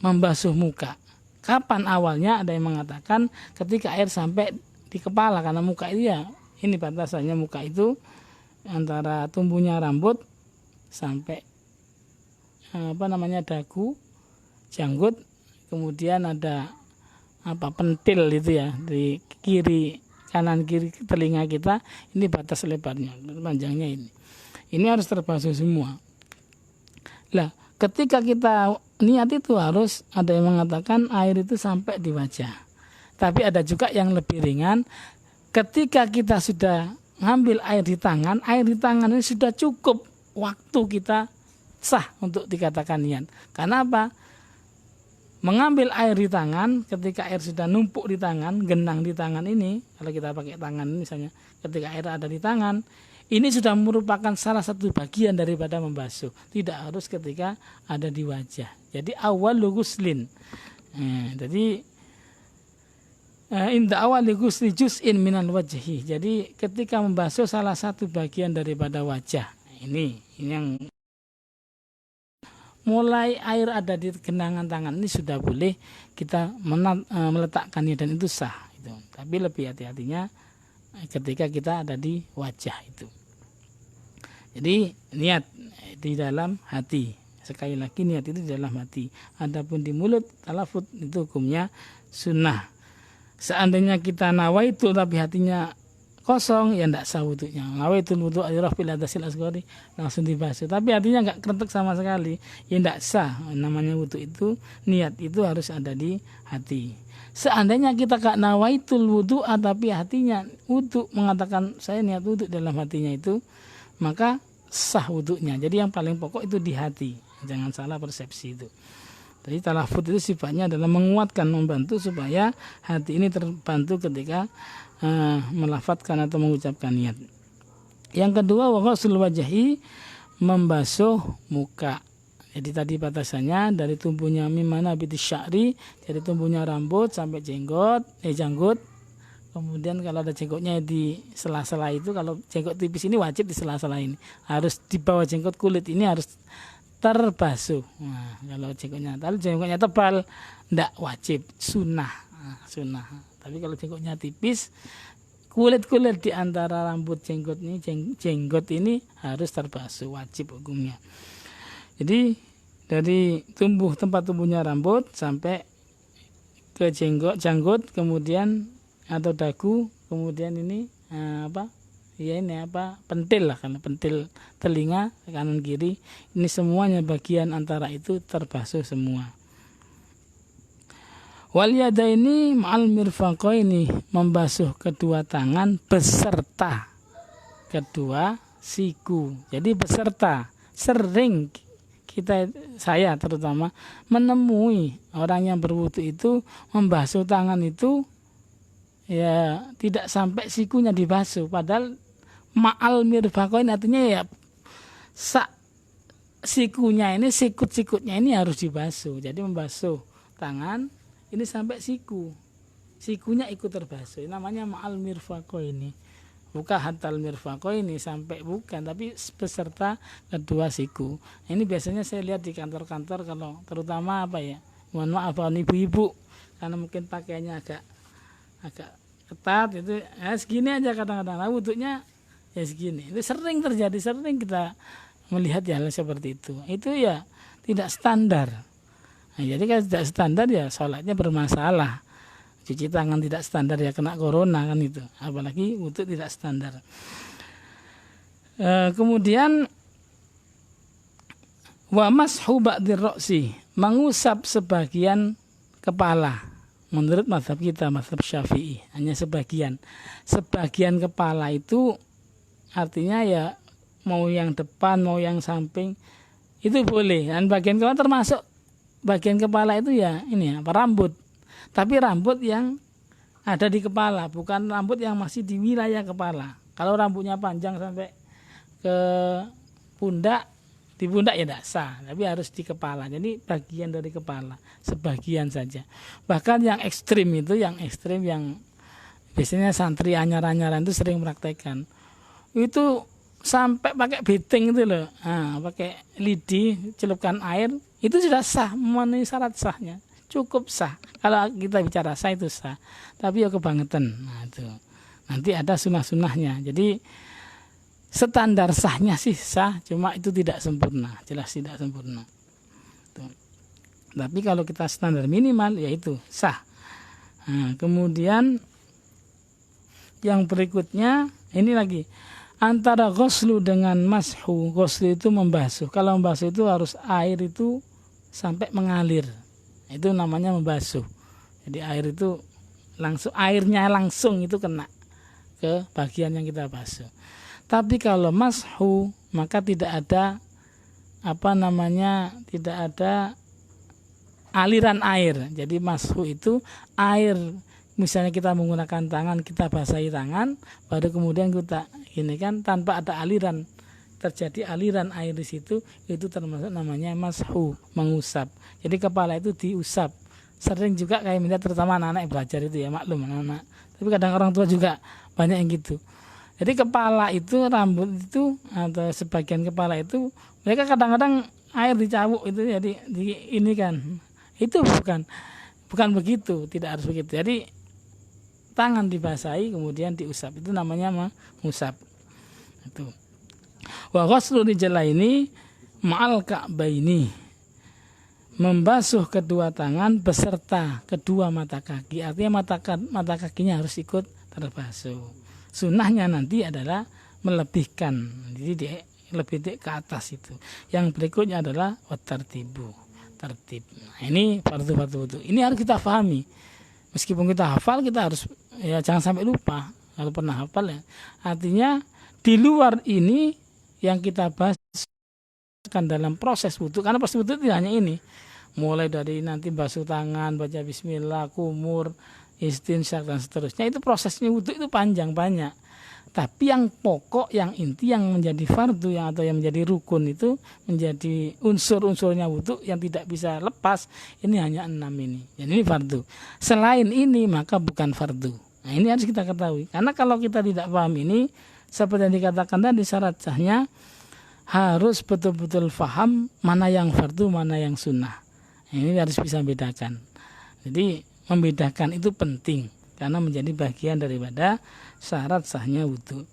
Speaker 1: membasuh muka. Kapan awalnya? Ada yang mengatakan ketika air sampai di kepala, karena muka itu ya ini batasannya, muka itu antara tumbuhnya rambut sampai dagu, janggut, kemudian ada pentil itu ya di kiri kanan kiri telinga kita, ini batas lebarnya, panjangnya ini. Ini harus terbasuh semua. Lah, ketika kita niat itu harus ada yang mengatakan air itu sampai di wajah. Tapi ada juga yang lebih ringan. Ketika kita sudah ngambil air di tangan ini sudah cukup waktu kita sah untuk dikatakan niat. Karena apa? Mengambil air di tangan, ketika air sudah numpuk di tangan, genang di tangan ini, kalau kita pakai tangan misalnya, ketika air ada di tangan, ini sudah merupakan salah satu bagian daripada membasuh. Tidak harus ketika ada di wajah. Jadi awal ghuslin. Jadi inda awal ghusli juz'in minal wajhi. Jadi ketika membasuh salah satu bagian daripada wajah. Ini yang mulai air ada di genangan tangan ini sudah boleh kita meletakkannya dan itu sah itu. Tapi lebih hati-hatinya ketika kita ada di wajah itu. Jadi niat di dalam hati. Sekali lagi niat itu di dalam hati. Adapun di mulut talafut itu hukumnya sunnah. Seandainya kita nawaitu tapi hatinya kosong, ya tidak sah wudunya. Nawaitul wudu' al-rafil hadasil asghari, langsung dibasuh. Tapi hatinya enggak kerentek sama sekali, ya tidak sah. Namanya wudu itu, niat itu harus ada di hati. Seandainya kita enggak nawaitul wudu' tapi hatinya wudu, mengatakan saya niat wudu dalam hatinya itu, maka sah wudunya. Jadi yang paling pokok itu di hati. Jangan salah persepsi itu. Jadi talafut itu sifatnya adalah menguatkan, membantu supaya hati ini terbantu ketika melafadzkan atau mengucapkan niat. Yang kedua, ghusl wajhi, membasuh muka. Jadi tadi batasannya dari tumbuhnya mimana bitis sya'ri, dari tumbuhnya rambut sampai janggut. Kemudian kalau ada jenggotnya di sela-sela itu, kalau jenggot tipis ini wajib di sela-sela ini. Harus di bawah jenggot kulit ini harus terbasuh. Nah, kalau jenggotnya tebal tidak wajib, sunnah. Tapi kalau jenggotnya tipis, kulit di antara rambut jenggot ini harus terbasuh, wajib hukumnya. Jadi dari tempat tumbuhnya rambut sampai ke janggut, kemudian atau dagu, kemudian ini pentil lah, karena pentil telinga kanan kiri, ini semuanya bagian antara itu terbasuh semua. Wal yadaini ma'al mirfaqaini, membasuh kedua tangan beserta kedua siku. Jadi beserta. Sering saya terutama menemui orang yang berwudu itu membasuh tangan itu ya tidak sampai sikunya dibasuh, padahal ma'al mirfaqaini artinya ya sikunya ini, sikut-sikutnya ini harus dibasuh. Jadi membasuh tangan ini sampai sikunya ikut terbasuh, namanya ma'al mirfaqaini, bukan hatal mirfaqaini sampai, bukan, tapi beserta kedua siku. Ini biasanya saya lihat di kantor-kantor, kalau terutama mohon maaf ibu-ibu, karena mungkin pakaiannya agak ketat itu, ya segini aja kadang-kadang, wudunya ya segini. Itu sering terjadi, sering kita melihat hal seperti itu. Itu ya tidak standar. Nah, jadi kalau tidak standar ya sholatnya bermasalah. Cuci tangan tidak standar ya kena corona kan itu. Apalagi wudu tidak standar. Kemudian wa mashu ba'dir ra'si, mengusap sebagian kepala. Menurut mazhab kita, mazhab Syafi'i, hanya sebagian. Sebagian kepala itu artinya ya mau yang depan, mau yang samping itu boleh. Dan bagian kepala termasuk bagian kepala itu ya ini rambut. Tapi rambut yang ada di kepala, bukan rambut yang masih di wilayah kepala. Kalau rambutnya panjang sampai ke pundak, di pundak ya tidak sah, tapi harus di kepala. Jadi bagian dari kepala, sebagian saja. Bahkan yang ekstrim yang biasanya santri anyar-anyaran itu sering praktekkan. Itu sampai pakai beting itu loh, pakai lidi, celupkan air, itu sudah sah, memenuhi syarat sahnya, cukup sah. Kalau kita bicara sah itu sah, tapi ya kebangetan. Nah itu nanti ada sunnah-sunnahnya. Jadi standar sahnya sih sah, cuma itu tidak sempurna, jelas tidak sempurna. Tuh. Tapi kalau kita standar minimal yaitu sah. Nah, kemudian Yang berikutnya ini lagi antara ghuslu dengan mashu. Ghuslu itu membasuh. Kalau membasuh itu harus air itu sampai mengalir. Itu namanya membasuh. Jadi air itu airnya langsung itu kena ke bagian yang kita basuh. Tapi kalau mashu maka tidak ada tidak ada aliran air. Jadi mashu itu air. Misalnya kita menggunakan tangan, kita basahi tangan, baru kemudian kita ini kan tanpa ada aliran, terjadi aliran air di situ, itu termasuk namanya mashu, mengusap. Jadi kepala itu diusap. Sering juga kayak minta terutama anak-anak belajar itu ya, maklum anak-anak. Tapi kadang orang tua juga banyak yang gitu. Jadi kepala itu, rambut itu atau sebagian kepala itu mereka kadang-kadang air dicabuk itu jadi ini kan. Itu bukan begitu, tidak harus begitu. Jadi tangan dibasahi kemudian diusap, itu namanya mengusap. Itu. Wa ghuslu rijlaini ma'al ka'baini, membasuh kedua tangan beserta kedua mata kaki. Artinya mata kakinya harus ikut terbasuh. Sunnahnya nanti adalah melebihkan, jadi lebih ke atas itu. Yang berikutnya adalah watartibu, tertib. Nah, ini fardu wudu. Ini harus kita pahami. Meskipun kita hafal, kita harus ya jangan sampai lupa kalau pernah hafal ya. Artinya di luar ini yang kita bahas kan dalam proses wudu, karena proses wudu tidak hanya ini. Mulai dari nanti basuh tangan, baca bismillah, kumur, istinsyak dan seterusnya. Itu prosesnya wudu itu panjang banyak. Tapi yang pokok, yang inti, yang menjadi fardu atau yang menjadi rukun itu menjadi unsur-unsurnya wudu yang tidak bisa lepas, ini hanya 6 ini. Jadi ini fardu. Selain ini maka bukan fardu. Nah, ini harus kita ketahui. Karena kalau kita tidak paham ini, seperti yang dikatakan tadi syarat sahnya harus betul-betul paham mana yang fardu, mana yang sunnah. Ini harus bisa bedakan. Jadi membedakan itu penting karena menjadi bagian daripada syarat sahnya wudu.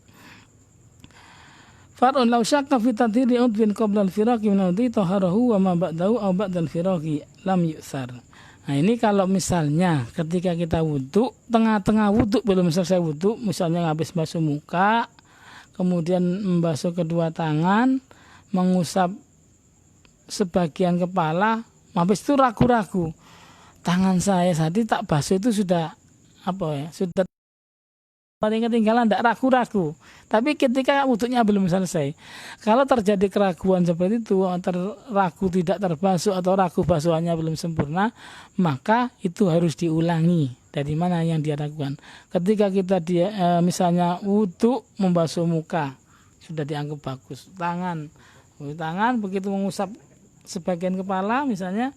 Speaker 1: Far'un law syakka fi tadhiri udwin qabla al-firaqi min udhi taharahu wa ma ba'dahu aw ba'da al-firaqi lam yu'sar. Nah, ini kalau misalnya ketika kita wudu, tengah-tengah wudu belum selesai wudu, misalnya habis basuh muka, kemudian membasuh kedua tangan, mengusap sebagian kepala, habis itu ragu-ragu. Tangan saya tadi tak basuh itu sudah sudah paling ketinggalan, tidak ragu-ragu. Tapi ketika wudunya belum selesai, kalau terjadi keraguan seperti itu, ragu tidak terbasuh atau ragu basuhannya belum sempurna, maka itu harus diulangi. Dari mana yang dia lakukan? Ketika kita misalnya wudu membasuh muka, sudah dianggap bagus. Tangan begitu mengusap sebagian kepala, misalnya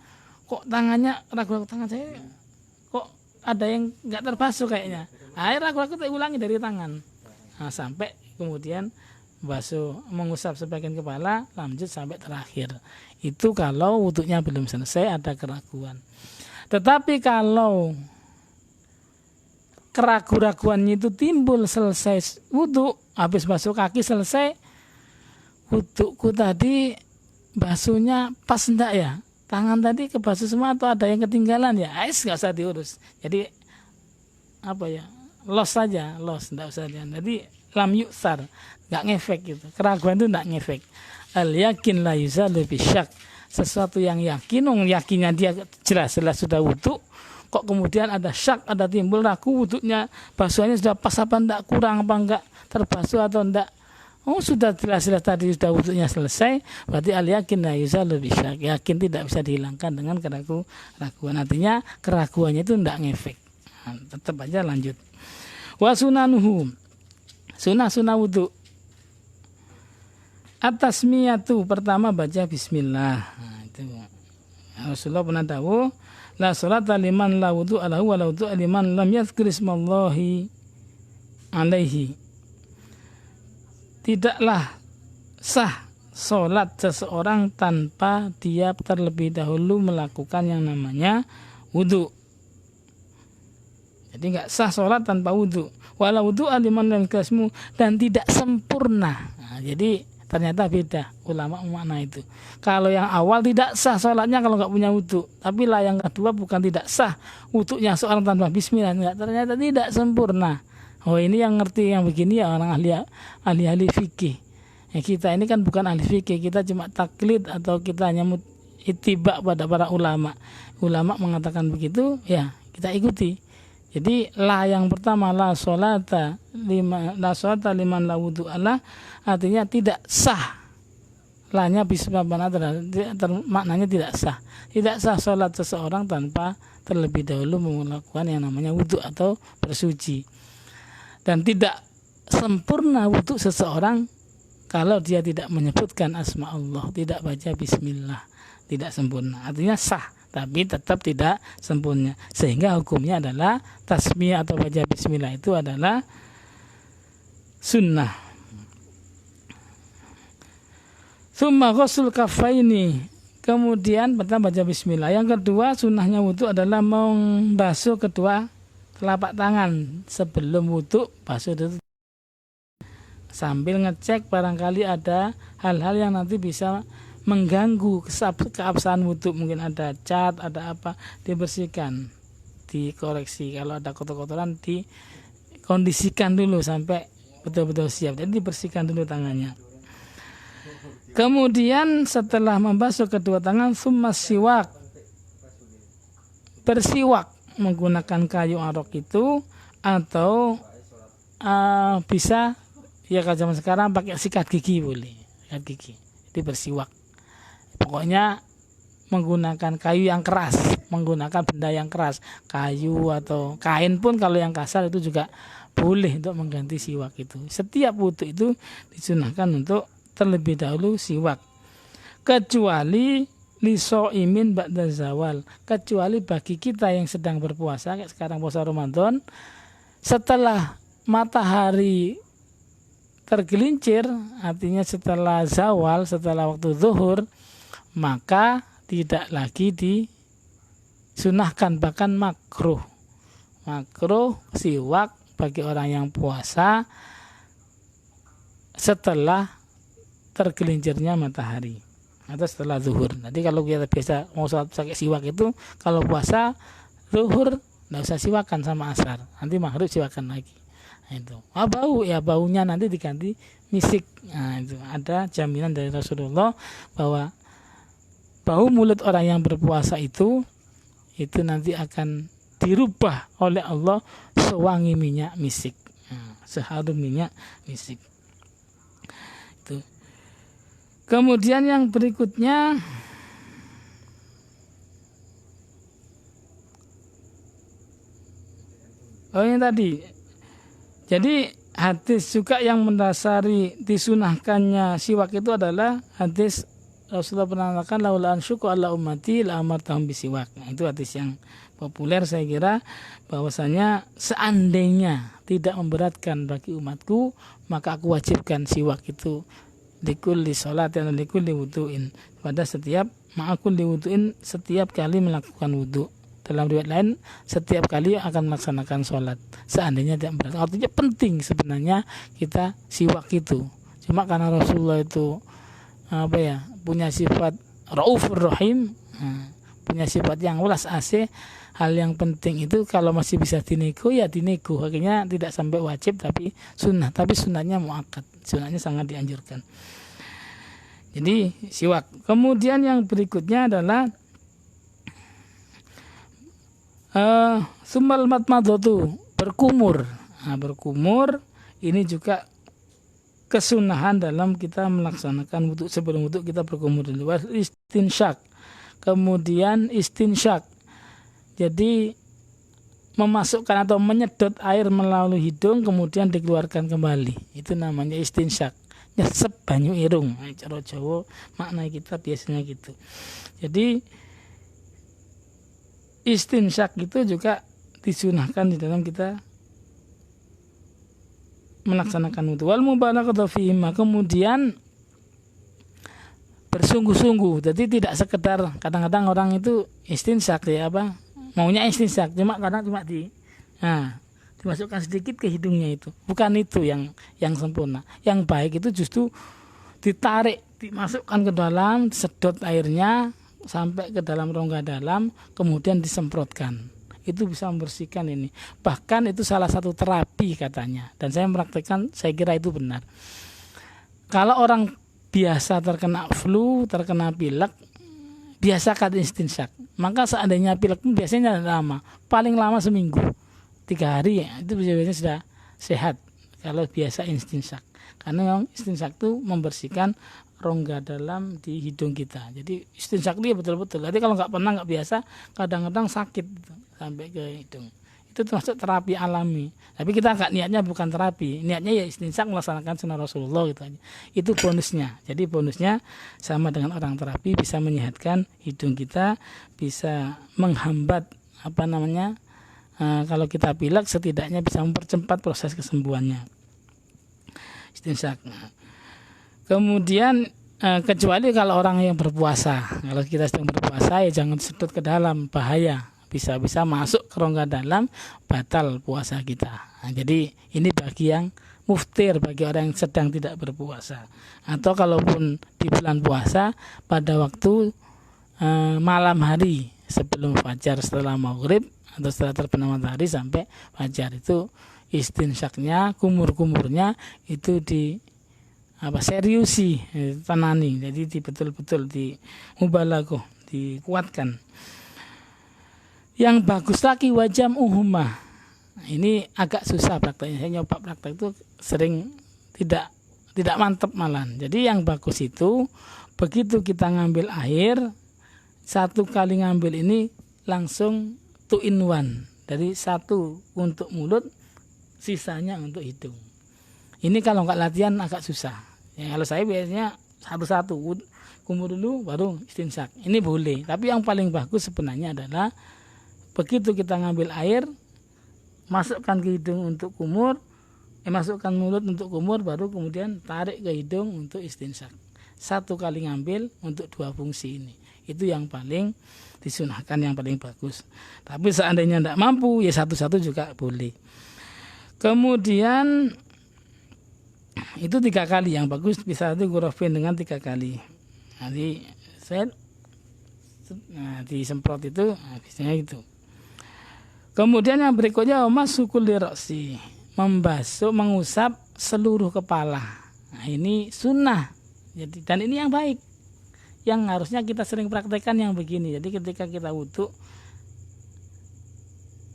Speaker 1: kok tangannya ragu-ragu, tangan saya kok ada yang nggak terbasuh kayaknya. Air ragu-ragu kita ulangi dari tangan. Nah, sampai kemudian mengusap sebagian kepala, lanjut sampai terakhir. Itu kalau wudunya belum selesai, ada keraguan. Tetapi kalau keraguan-raguannya itu timbul selesai wudu, habis basuh kaki selesai, wuduku tadi basuhnya pas enggak ya? Tangan tadi kebasuh semua atau ada yang ketinggalan ya? Nggak usah diurus. Jadi los saja, enggak usah dia. Jadi lam yu'sar, enggak ngefek gitu. Keraguan itu enggak ngefek. Al yakin la yuzalu bisyak. Sesuatu yang yakinnya dia jelas sudah wudu, kok kemudian ada syak, ada timbul ragu wudunya, basuhannya sudah pas apa enggak, kurang apa enggak, terbasuh atau enggak. Sudah jelas tadi sudah wudunya selesai, berarti al yakin la yuzalu bisyak. Yakin tidak bisa dihilangkan dengan keraguan. Artinya keraguannya itu enggak ngefek. Nah, tetap aja lanjut. Wa sunanuhu, sunah wudu. At-tasmiyatu, pertama baca bismillah. Nah, itu Rasulullah pernah tahu, la sholata liman la wudu alahu wa la wudu liman lam yadhkur ismallahi alaihi. Tidaklah sah sholat seseorang tanpa dia terlebih dahulu melakukan yang namanya wudu. Jadi enggak sah sholat tanpa wudu. Wala wudu aliman lam kasmu, dan tidak sempurna. Nah, jadi ternyata beda ulama makna itu. Kalau yang awal tidak sah sholatnya kalau enggak punya wudu. Tapi yang kedua bukan tidak sah wudunya seorang tanpa bismillah, enggak, ternyata tidak sempurna. Oh ini yang ngerti yang begini ya orang ahli fikih. Ya, kita ini kan bukan ahli fikih, kita cuma taklid atau kita hanya ittiba pada para ulama. Ulama mengatakan begitu, ya kita ikuti. Jadi la yang pertama la sholata liman la wudu'ala, artinya tidak sah. La-nya bismillah maknanya tidak sah. Tidak sah sholat seseorang tanpa terlebih dahulu melakukan yang namanya wudu atau bersuci. Dan tidak sempurna wudu seseorang kalau dia tidak menyebutkan asma Allah, tidak baca bismillah, tidak sempurna. Artinya sah, tapi tetap tidak sempurna. Sehingga hukumnya adalah tasmiyah atau baca bismillah itu adalah sunnah. Tsumma ghusl kaffaini. Kemudian pertama baca bismillah. Yang kedua sunnahnya wudu adalah membasuh kedua telapak tangan sebelum wudu, basuh itu sambil ngecek barangkali ada hal-hal yang nanti bisa mengganggu keabsahan wudu, mungkin ada cat, ada apa, dibersihkan, dikoreksi. Kalau ada kotor-kotoran dikondisikan dulu sampai betul-betul siap. Jadi dibersihkan dulu tangannya. Kemudian setelah membasuh kedua tangan, tsumma siwak, bersiwak menggunakan kayu arok itu, atau bisa ya kalau zaman sekarang pakai sikat gigi boleh, sikat gigi. Jadi bersiwak. Pokoknya menggunakan kayu yang keras, menggunakan benda yang keras, kayu atau kain pun kalau yang kasar itu juga boleh untuk mengganti siwak itu. Setiap wudu itu disunahkan untuk terlebih dahulu siwak, kecuali lisoimin ba'da zawal, kecuali bagi kita yang sedang berpuasa kayak sekarang puasa Ramadan, setelah matahari tergelincir, artinya setelah zawal, setelah waktu zuhur, maka tidak lagi disunahkan, bahkan makruh siwak bagi orang yang puasa setelah tergelincirnya matahari atau setelah zuhur. Nanti kalau kita biasa mau sholat pakai siwak itu, kalau puasa zuhur nggak usah siwakan sama asar, nanti maghrib siwakan lagi. Nah, itu bau ya, baunya nanti diganti misik. Nah, itu ada jaminan dari Rasulullah bahwa bau mulut orang yang berpuasa itu nanti akan dirubah oleh Allah sewangi minyak misik, seharum minyak misik. Itu. Kemudian yang berikutnya ini tadi. Jadi hadis juga yang mendasari disunahkannya siwak itu adalah hadis Rasulullah pernah mengatakan laula an syuqa ala ummati la amartahum bisiwak. Nah, itu hadis yang populer saya kira, bahwasanya seandainya tidak memberatkan bagi umatku maka aku wajibkan siwak itu likulli sholatin likulli wudu'in, pada setiap liwudu'in, setiap kali melakukan wudu. Dalam riwayat lain setiap kali akan melaksanakan sholat seandainya tidak berat. Artinya penting sebenarnya kita siwak itu. Cuma karena Rasulullah itu punya sifat Raufur Rahim, punya sifat yang welas asih, hal yang penting itu kalau masih bisa dinego ya dinego. Akhirnya tidak sampai wajib tapi sunnah, tapi sunnahnya muakkad, sunnahnya sangat dianjurkan. Jadi siwak. Kemudian yang berikutnya adalah sumal matmadatu, berkumur. Nah, berkumur ini juga kesunahan dalam kita melaksanakan wudu. Sebelum wudu kita berkumur dulu. Istinsyak. Kemudian istinsyak. Jadi memasukkan atau menyedot air melalui hidung kemudian dikeluarkan kembali. Itu namanya istinsyak. Nyesep banyu irung. Cara Jawa makna kita biasanya gitu. Jadi istinsyak itu juga disunahkan di dalam kita melaksanakan wudu. Wal mubalaghatu fihi, kemudian bersungguh-sungguh. Jadi tidak sekedar kadang-kadang orang itu istinsyak ya maunya istinsyak cuma dimasukkan sedikit ke hidungnya, itu bukan itu yang sempurna. Yang baik itu justru ditarik, dimasukkan ke dalam, sedot airnya sampai ke dalam rongga dalam, kemudian disemprotkan. itu bisa membersihkan ini. Bahkan itu salah satu terapi katanya. Dan saya mempraktikkan, saya kira itu benar. Kalau orang biasa terkena flu, terkena pilek, biasakan istinsyak. Maka seandainya pilek pun biasanya lama, paling lama seminggu, 3 hari ya, itu biasanya sudah sehat kalau biasa istinsyak. Karena memang istinsyak itu membersihkan rongga dalam di hidung kita. Jadi istinsyak dia betul-betul. Jadi kalau nggak pernah, nggak biasa, kadang-kadang sakit sampai ke hidung. Itu termasuk terapi alami. Tapi kita nggak, niatnya bukan terapi, niatnya ya istinsyak, melaksanakan sunnah Rasulullah gitu aja. Itu bonusnya. Jadi bonusnya sama dengan orang terapi, bisa menyehatkan hidung kita, bisa menghambat kalau kita pilek setidaknya bisa mempercepat proses kesembuhannya. Istinsyak. Kemudian kecuali kalau orang yang berpuasa, kalau kita sedang berpuasa ya jangan sedot ke dalam, bahaya, bisa masuk ke rongga dalam, batal puasa kita. Nah, jadi ini bagi yang muftir, bagi orang yang sedang tidak berpuasa. Atau kalaupun di bulan puasa pada waktu malam hari sebelum fajar, setelah maghrib atau setelah terbenam matahari sampai fajar, itu istinsyaknya, kumur-kumurnya itu seriusi, tanani. Jadi betul-betul di mubalaghah, dikuatkan. Yang bagus lagi wajam uhumah. Ini agak susah prakteknya. Saya nyoba praktek itu sering tidak mantap malan. Jadi yang bagus itu begitu kita ngambil air, satu kali ngambil ini langsung 2 in 1. Dari 1 untuk mulut, sisanya untuk hidung. Ini kalau nggak latihan agak susah. Ya, kalau saya biasanya satu-satu, kumur dulu baru istinsyak. Ini boleh. Tapi yang paling bagus sebenarnya adalah begitu kita ngambil air, masukkan ke hidung untuk kumur, masukkan mulut untuk kumur, baru kemudian tarik ke hidung untuk istinsyak. 1 kali ngambil untuk 2 fungsi ini. Itu yang paling disunahkan, yang paling bagus. Tapi seandainya tidak mampu, ya satu-satu juga boleh. Kemudian itu 3 kali yang bagus, bisa itu gurafin dengan 3 kali. Nanti disemprot itu, biasanya itu. Kemudian yang berikutnya masukul liroksi, mengusap seluruh kepala. Nah, ini sunnah. Jadi, dan ini yang baik, yang harusnya kita sering praktekkan yang begini. Jadi ketika kita wudu,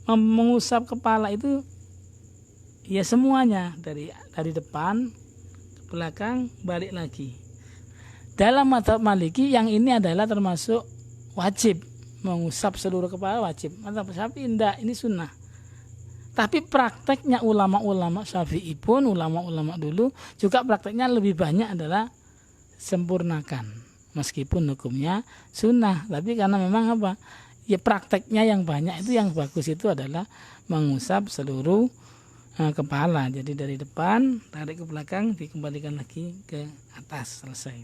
Speaker 1: mengusap kepala itu ya semuanya, dari depan ke belakang, balik lagi. Dalam mazhab Maliki yang ini adalah termasuk wajib, mengusap seluruh kepala wajib. Mazhab Syafi'i enggak, ini sunnah. Tapi prakteknya ulama-ulama Syafi'i pun, ulama-ulama dulu juga prakteknya lebih banyak adalah sempurnakan, meskipun hukumnya sunnah. Tapi karena memang ya prakteknya yang banyak, itu yang bagus itu adalah mengusap seluruh kepala. Jadi dari depan tarik ke belakang, dikembalikan lagi ke atas, selesai.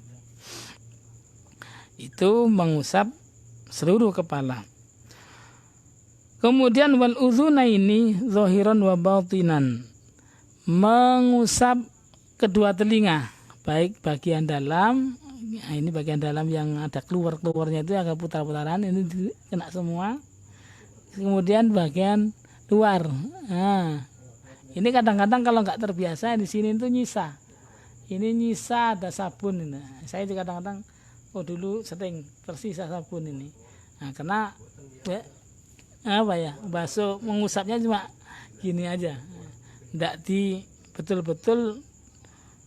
Speaker 1: Itu mengusap seluruh kepala. Kemudian wal udzunaini zahiran wa batinan, mengusap kedua telinga, baik bagian dalam. Nah, ini bagian dalam yang ada keluarnya itu agak putar-putaran, ini kena semua. Kemudian bagian luar. Nah, ini kadang-kadang kalau nggak terbiasa di sini itu nyisa. Ini nyisa ada sabun ini. Saya juga kadang-kadang dulu sering tersisa sabun ini. Nah, karena basuh mengusapnya cuma gini aja. Enggak betul-betul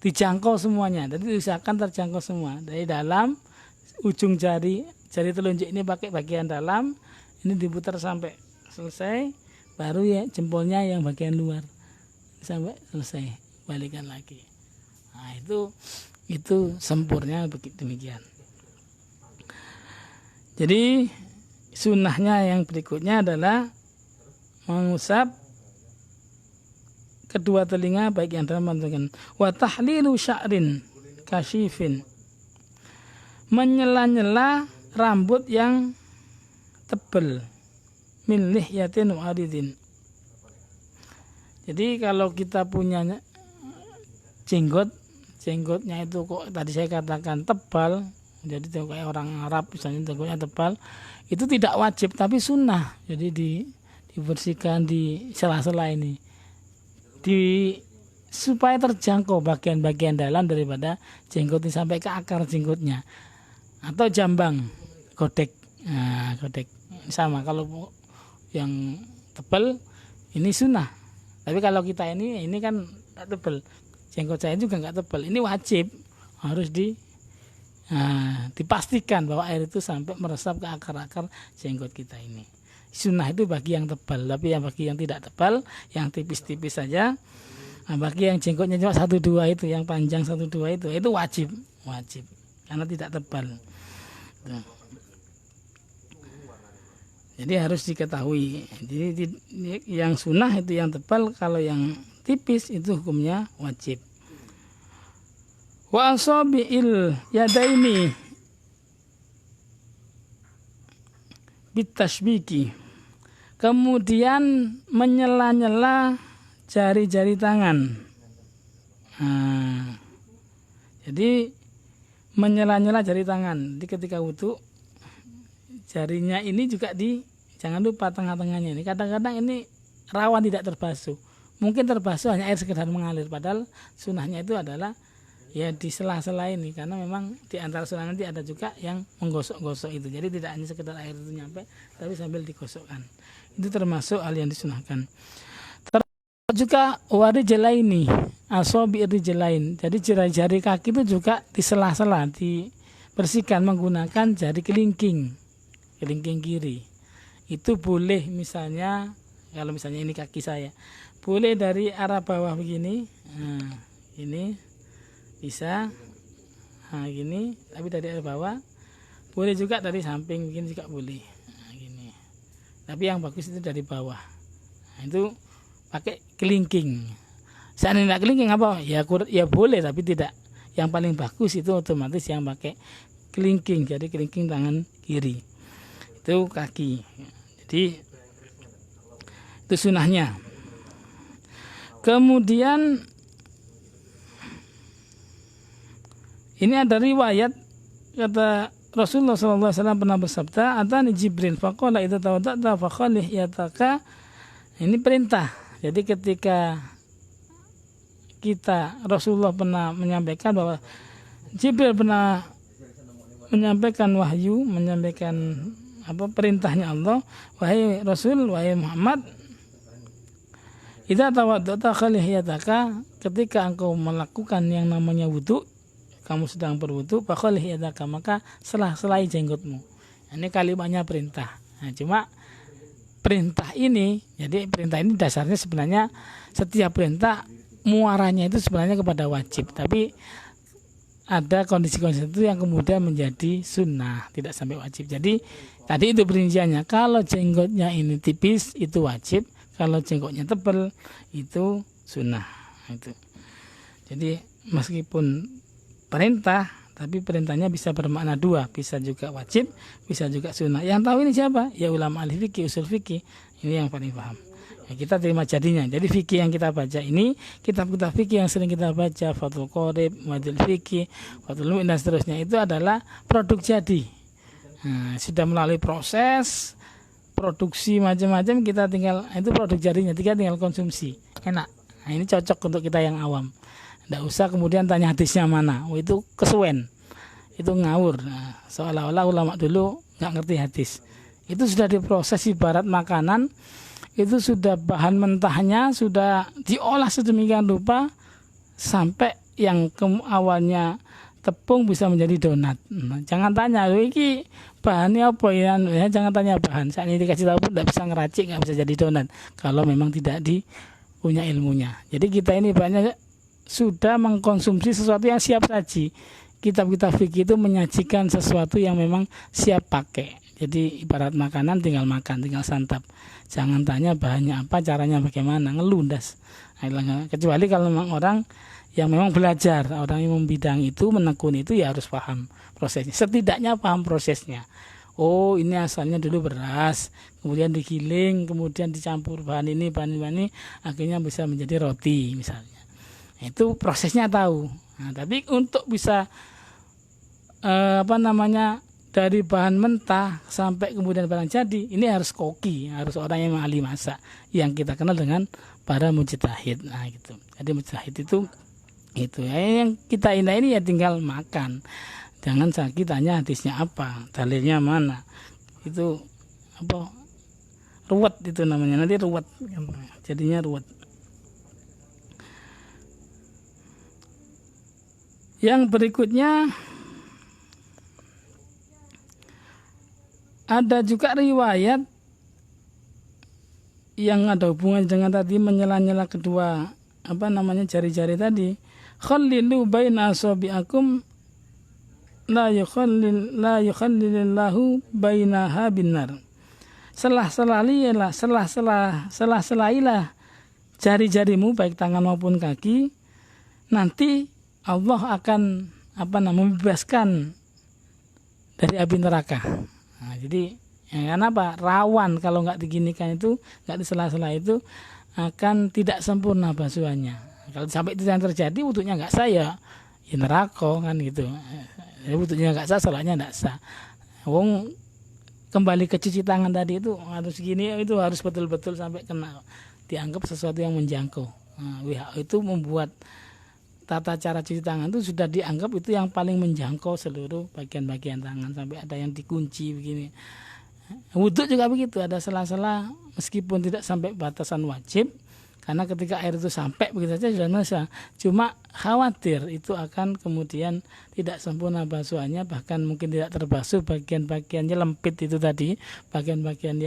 Speaker 1: dijangkau semuanya. Jadi usahakan terjangkau semua. Dari dalam ujung jari telunjuk ini pakai bagian dalam, ini diputar sampai selesai, baru ya jempolnya yang bagian luar sampai selesai, balikan lagi. Nah, itu sempurnya begitu demikian. Jadi sunnahnya yang berikutnya adalah mengusap kedua telinga baik yang dalam maupun wa tahlilu sya'rin kasyifin, menyela-nyela rambut yang tebal, min lihyatin wa aridin. Jadi kalau kita punya jenggotnya itu kok tadi saya katakan tebal, jadi kayak orang Arab misalnya jenggotnya tebal, itu tidak wajib tapi sunnah. Jadi dibersihkan di sela-sela ini, supaya terjangkau bagian-bagian dalam daripada jenggot ini sampai ke akar jenggotnya. Atau jambang, godek. Nah, godek sama. Kalau yang tebal ini sunnah. Tapi kalau kita ini kan nggak tebal. Jenggot saya juga nggak tebal. Ini wajib harus dipastikan bahwa air itu sampai meresap ke akar-akar jenggot kita ini. Sunnah itu bagi yang tebal, tapi yang bagi yang tidak tebal, yang tipis-tipis saja. Nah, bagi yang jenggotnya cuma 1-2 itu, yang panjang 1-2 itu wajib karena tidak tebal. Nah. Jadi harus diketahui. Jadi yang sunnah itu yang tebal, kalau yang tipis itu hukumnya wajib. Wa asabi'il yadaini bitashbiki. Kemudian menyela-nyela jari-jari tangan. Nah, jadi menyela-nyela jari tangan. Jadi ketika wudu, jarinya ini juga jangan lupa tengah-tengahnya ini. Kadang-kadang ini rawan tidak terbasuh. Mungkin terbasuh hanya air sekedar mengalir. Padahal sunahnya itu adalah ya di sela-sela ini, karena memang di antara sunnah nanti ada juga yang menggosok-gosok itu. Jadi tidak hanya sekedar air itu nyampe, tapi sambil digosokkan. Itu termasuk hal yang disunahkan. Juga warijlaini, asabi rijlain. Jadi jari-jari kaki itu juga di sela-sela dibersihkan menggunakan jari kelingking kiri. Itu boleh, misalnya kalau misalnya ini kaki saya, boleh dari arah bawah begini. Nah, ini bisa, nah gini, tapi dari arah bawah. Boleh juga dari samping begini juga boleh. Nah, gini. Tapi yang bagus itu dari bawah. Nah, itu pakai kelingking. Seandainya tidak kelingking apa? Ya boleh, tapi tidak. Yang paling bagus itu otomatis yang pakai kelingking. Jadi kelingking tangan kiri. Itu kaki. Jadi itu sunahnya. Kemudian ini ada riwayat, kata Rasulullah SAW pernah bersabda, atani Jibril faqala idza tawadda'ta fakhalih yataka. Ini perintah. Jadi ketika Rasulullah pernah menyampaikan bahwa Jibril pernah menyampaikan wahyu, menyampaikan perintahnya Allah, wahai Rasul, wahai Muhammad, idza tawadda'ta khalih yataka, ketika engkau melakukan yang namanya wudu, kamu sedang berwudu, fakhalih yataka, maka selai jenggotmu. Ini kalimatnya perintah. Nah, cuma perintah ini, jadi perintah ini dasarnya sebenarnya setiap perintah muaranya itu sebenarnya kepada wajib, tapi ada kondisi-kondisi itu yang kemudian menjadi sunnah, tidak sampai wajib. Jadi tadi itu perinciannya, kalau jenggotnya ini tipis itu wajib, kalau jenggotnya tebal itu sunnah. Itu. Jadi meskipun perintah, tapi perintahnya bisa bermakna dua, bisa juga wajib, bisa juga sunnah. Yang tahu ini siapa? Ya ulama ahli fikih, usul fikih. Ini yang paling paham. Ya, kita terima jadinya. Jadi fikih yang kita baca ini, kitab-kitab fikih yang sering kita baca, Fathul Qorib, Majul Fikih, Fathul Mu'in dan seterusnya, itu adalah produk jadi. Nah, sudah melalui proses produksi macam-macam, kita tinggal, itu produk jadinya, kita tinggal konsumsi. Enak. Nah, ini cocok untuk kita yang awam. Tidak usah kemudian tanya hadisnya mana. Oh, itu kesuwen, itu ngawur. Nah, seolah-olah ulama dulu nggak ngerti hadis. Itu sudah diproses ibarat makanan, itu sudah bahan mentahnya sudah diolah sedemikian rupa sampai yang awalnya tepung bisa menjadi donat. Nah, jangan tanya, ini bahannya apa ya? Jangan tanya bahan. Saat ini dikasih tahu pun tidak bisa ngeracik, nggak bisa jadi donat kalau memang tidak punya ilmunya. Jadi kita ini banyak sudah mengkonsumsi sesuatu yang siap saji. Kitab-kitab fikih itu menyajikan sesuatu yang memang siap pakai. Jadi ibarat makanan, tinggal makan, tinggal santap. Jangan tanya bahannya apa, caranya bagaimana, ngelundas. Kecuali kalau memang orang yang memang belajar, orang yang membidang itu, menekuni itu, ya harus paham prosesnya. Setidaknya paham prosesnya. Oh, ini asalnya dulu beras, kemudian digiling, kemudian dicampur bahan ini, akhirnya bisa menjadi roti misalnya. Itu prosesnya tahu. Nah, tapi untuk bisa dari bahan mentah sampai kemudian barang jadi, ini harus koki, harus orang yang ahli masak, yang kita kenal dengan para mujtahid. Nah gitu. Jadi mujtahid itu ya, yang kita ini ya tinggal makan. Jangan sakit tanya hadisnya apa, dalilnya mana. Itu apa? Ruwet itu namanya, nanti ruwet. Jadinya ruwet. Yang berikutnya ada juga riwayat yang ada hubungan dengan tadi menyela-nyela kedua jari-jari tadi. Khallilu baina asabi'akum la yukhallilillahu bainaha binar. Selah-selailah jari-jarimu baik tangan maupun kaki, nanti Allah akan membebaskan dari api neraka. Nah, jadi kenapa? Rawan kalau nggak diginikan itu, nggak disela-sela itu akan tidak sempurna basuhannya. Kalau sampai itu yang terjadi, wudunya nggak sah ya neraka kan gitu. Wudunya nggak sah, salatnya nggak sah. Wong kembali ke cuci tangan tadi itu harus gini, itu harus betul-betul sampai kena dianggap sesuatu yang menjangkau. Nah, WHO itu membuat tata cara cuci tangan itu sudah dianggap itu yang paling menjangkau seluruh bagian-bagian tangan, sampai ada yang dikunci begini. Wudhu juga begitu, ada sela-sela meskipun tidak sampai batasan wajib, karena ketika air itu sampai begitu saja sudah selesai. Cuma khawatir itu akan kemudian tidak sempurna basuhannya, bahkan mungkin tidak terbasuh bagian-bagiannya lempit itu tadi, bagian-bagian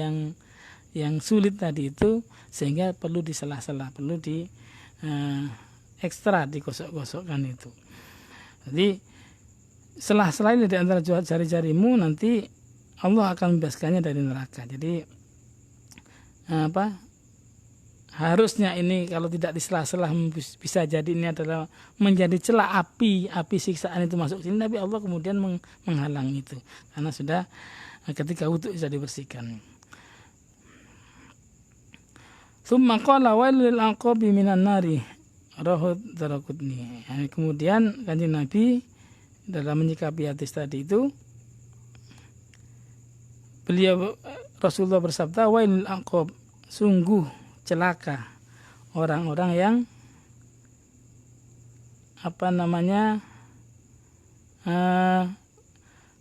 Speaker 1: yang sulit tadi itu, sehingga perlu disela-sela, perlu di ekstra digosok-gosokkan itu. Jadi sela-sela ini di antara jari-jarimu, nanti Allah akan membebaskannya dari neraka. Jadi harusnya ini kalau tidak disela-sela bisa jadi ini adalah menjadi celah api siksaan itu masuk sini, tapi Allah kemudian menghalang itu karena sudah ketika wudu bisa dibersihkan. Tsumma qala wailul aqabi minan nari rahut Daraqutni. Kemudian Kanjeng Nabi dalam menyikapi hadis tadi itu, Rasulullah bersabda, wailul aqab, sungguh celaka orang-orang yang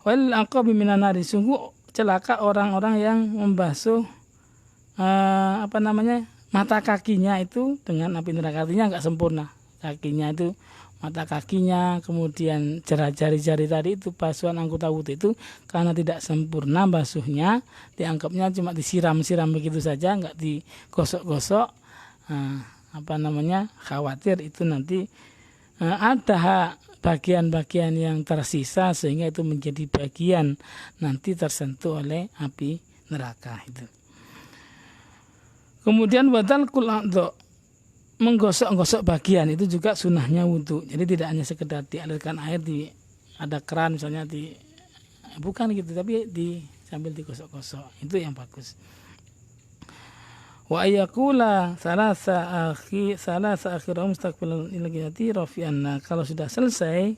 Speaker 1: wailul aqab minan nari, sungguh celaka orang-orang yang membasuh mata kakinya itu dengan api neraka. Artinya nggak sempurna kakinya itu, mata kakinya, kemudian jari-jari tadi itu basuhan anggota wudu itu karena tidak sempurna basuhnya, dianggapnya cuma disiram-siram begitu saja, nggak digosok-gosok. Khawatir itu nanti ada bagian-bagian yang tersisa sehingga itu menjadi bagian nanti tersentuh oleh api neraka itu. Kemudian badal kul a'dha, menggosok-gosok bagian itu juga sunahnya wudu. Jadi tidak hanya sekedar dialirkan air ada keran misalnya bukan gitu, tapi sambil digosok-gosok, itu yang bagus. Wa ayakula salasa akhirah mustaqbilan ila qiyati rafi'anna. Kalau sudah selesai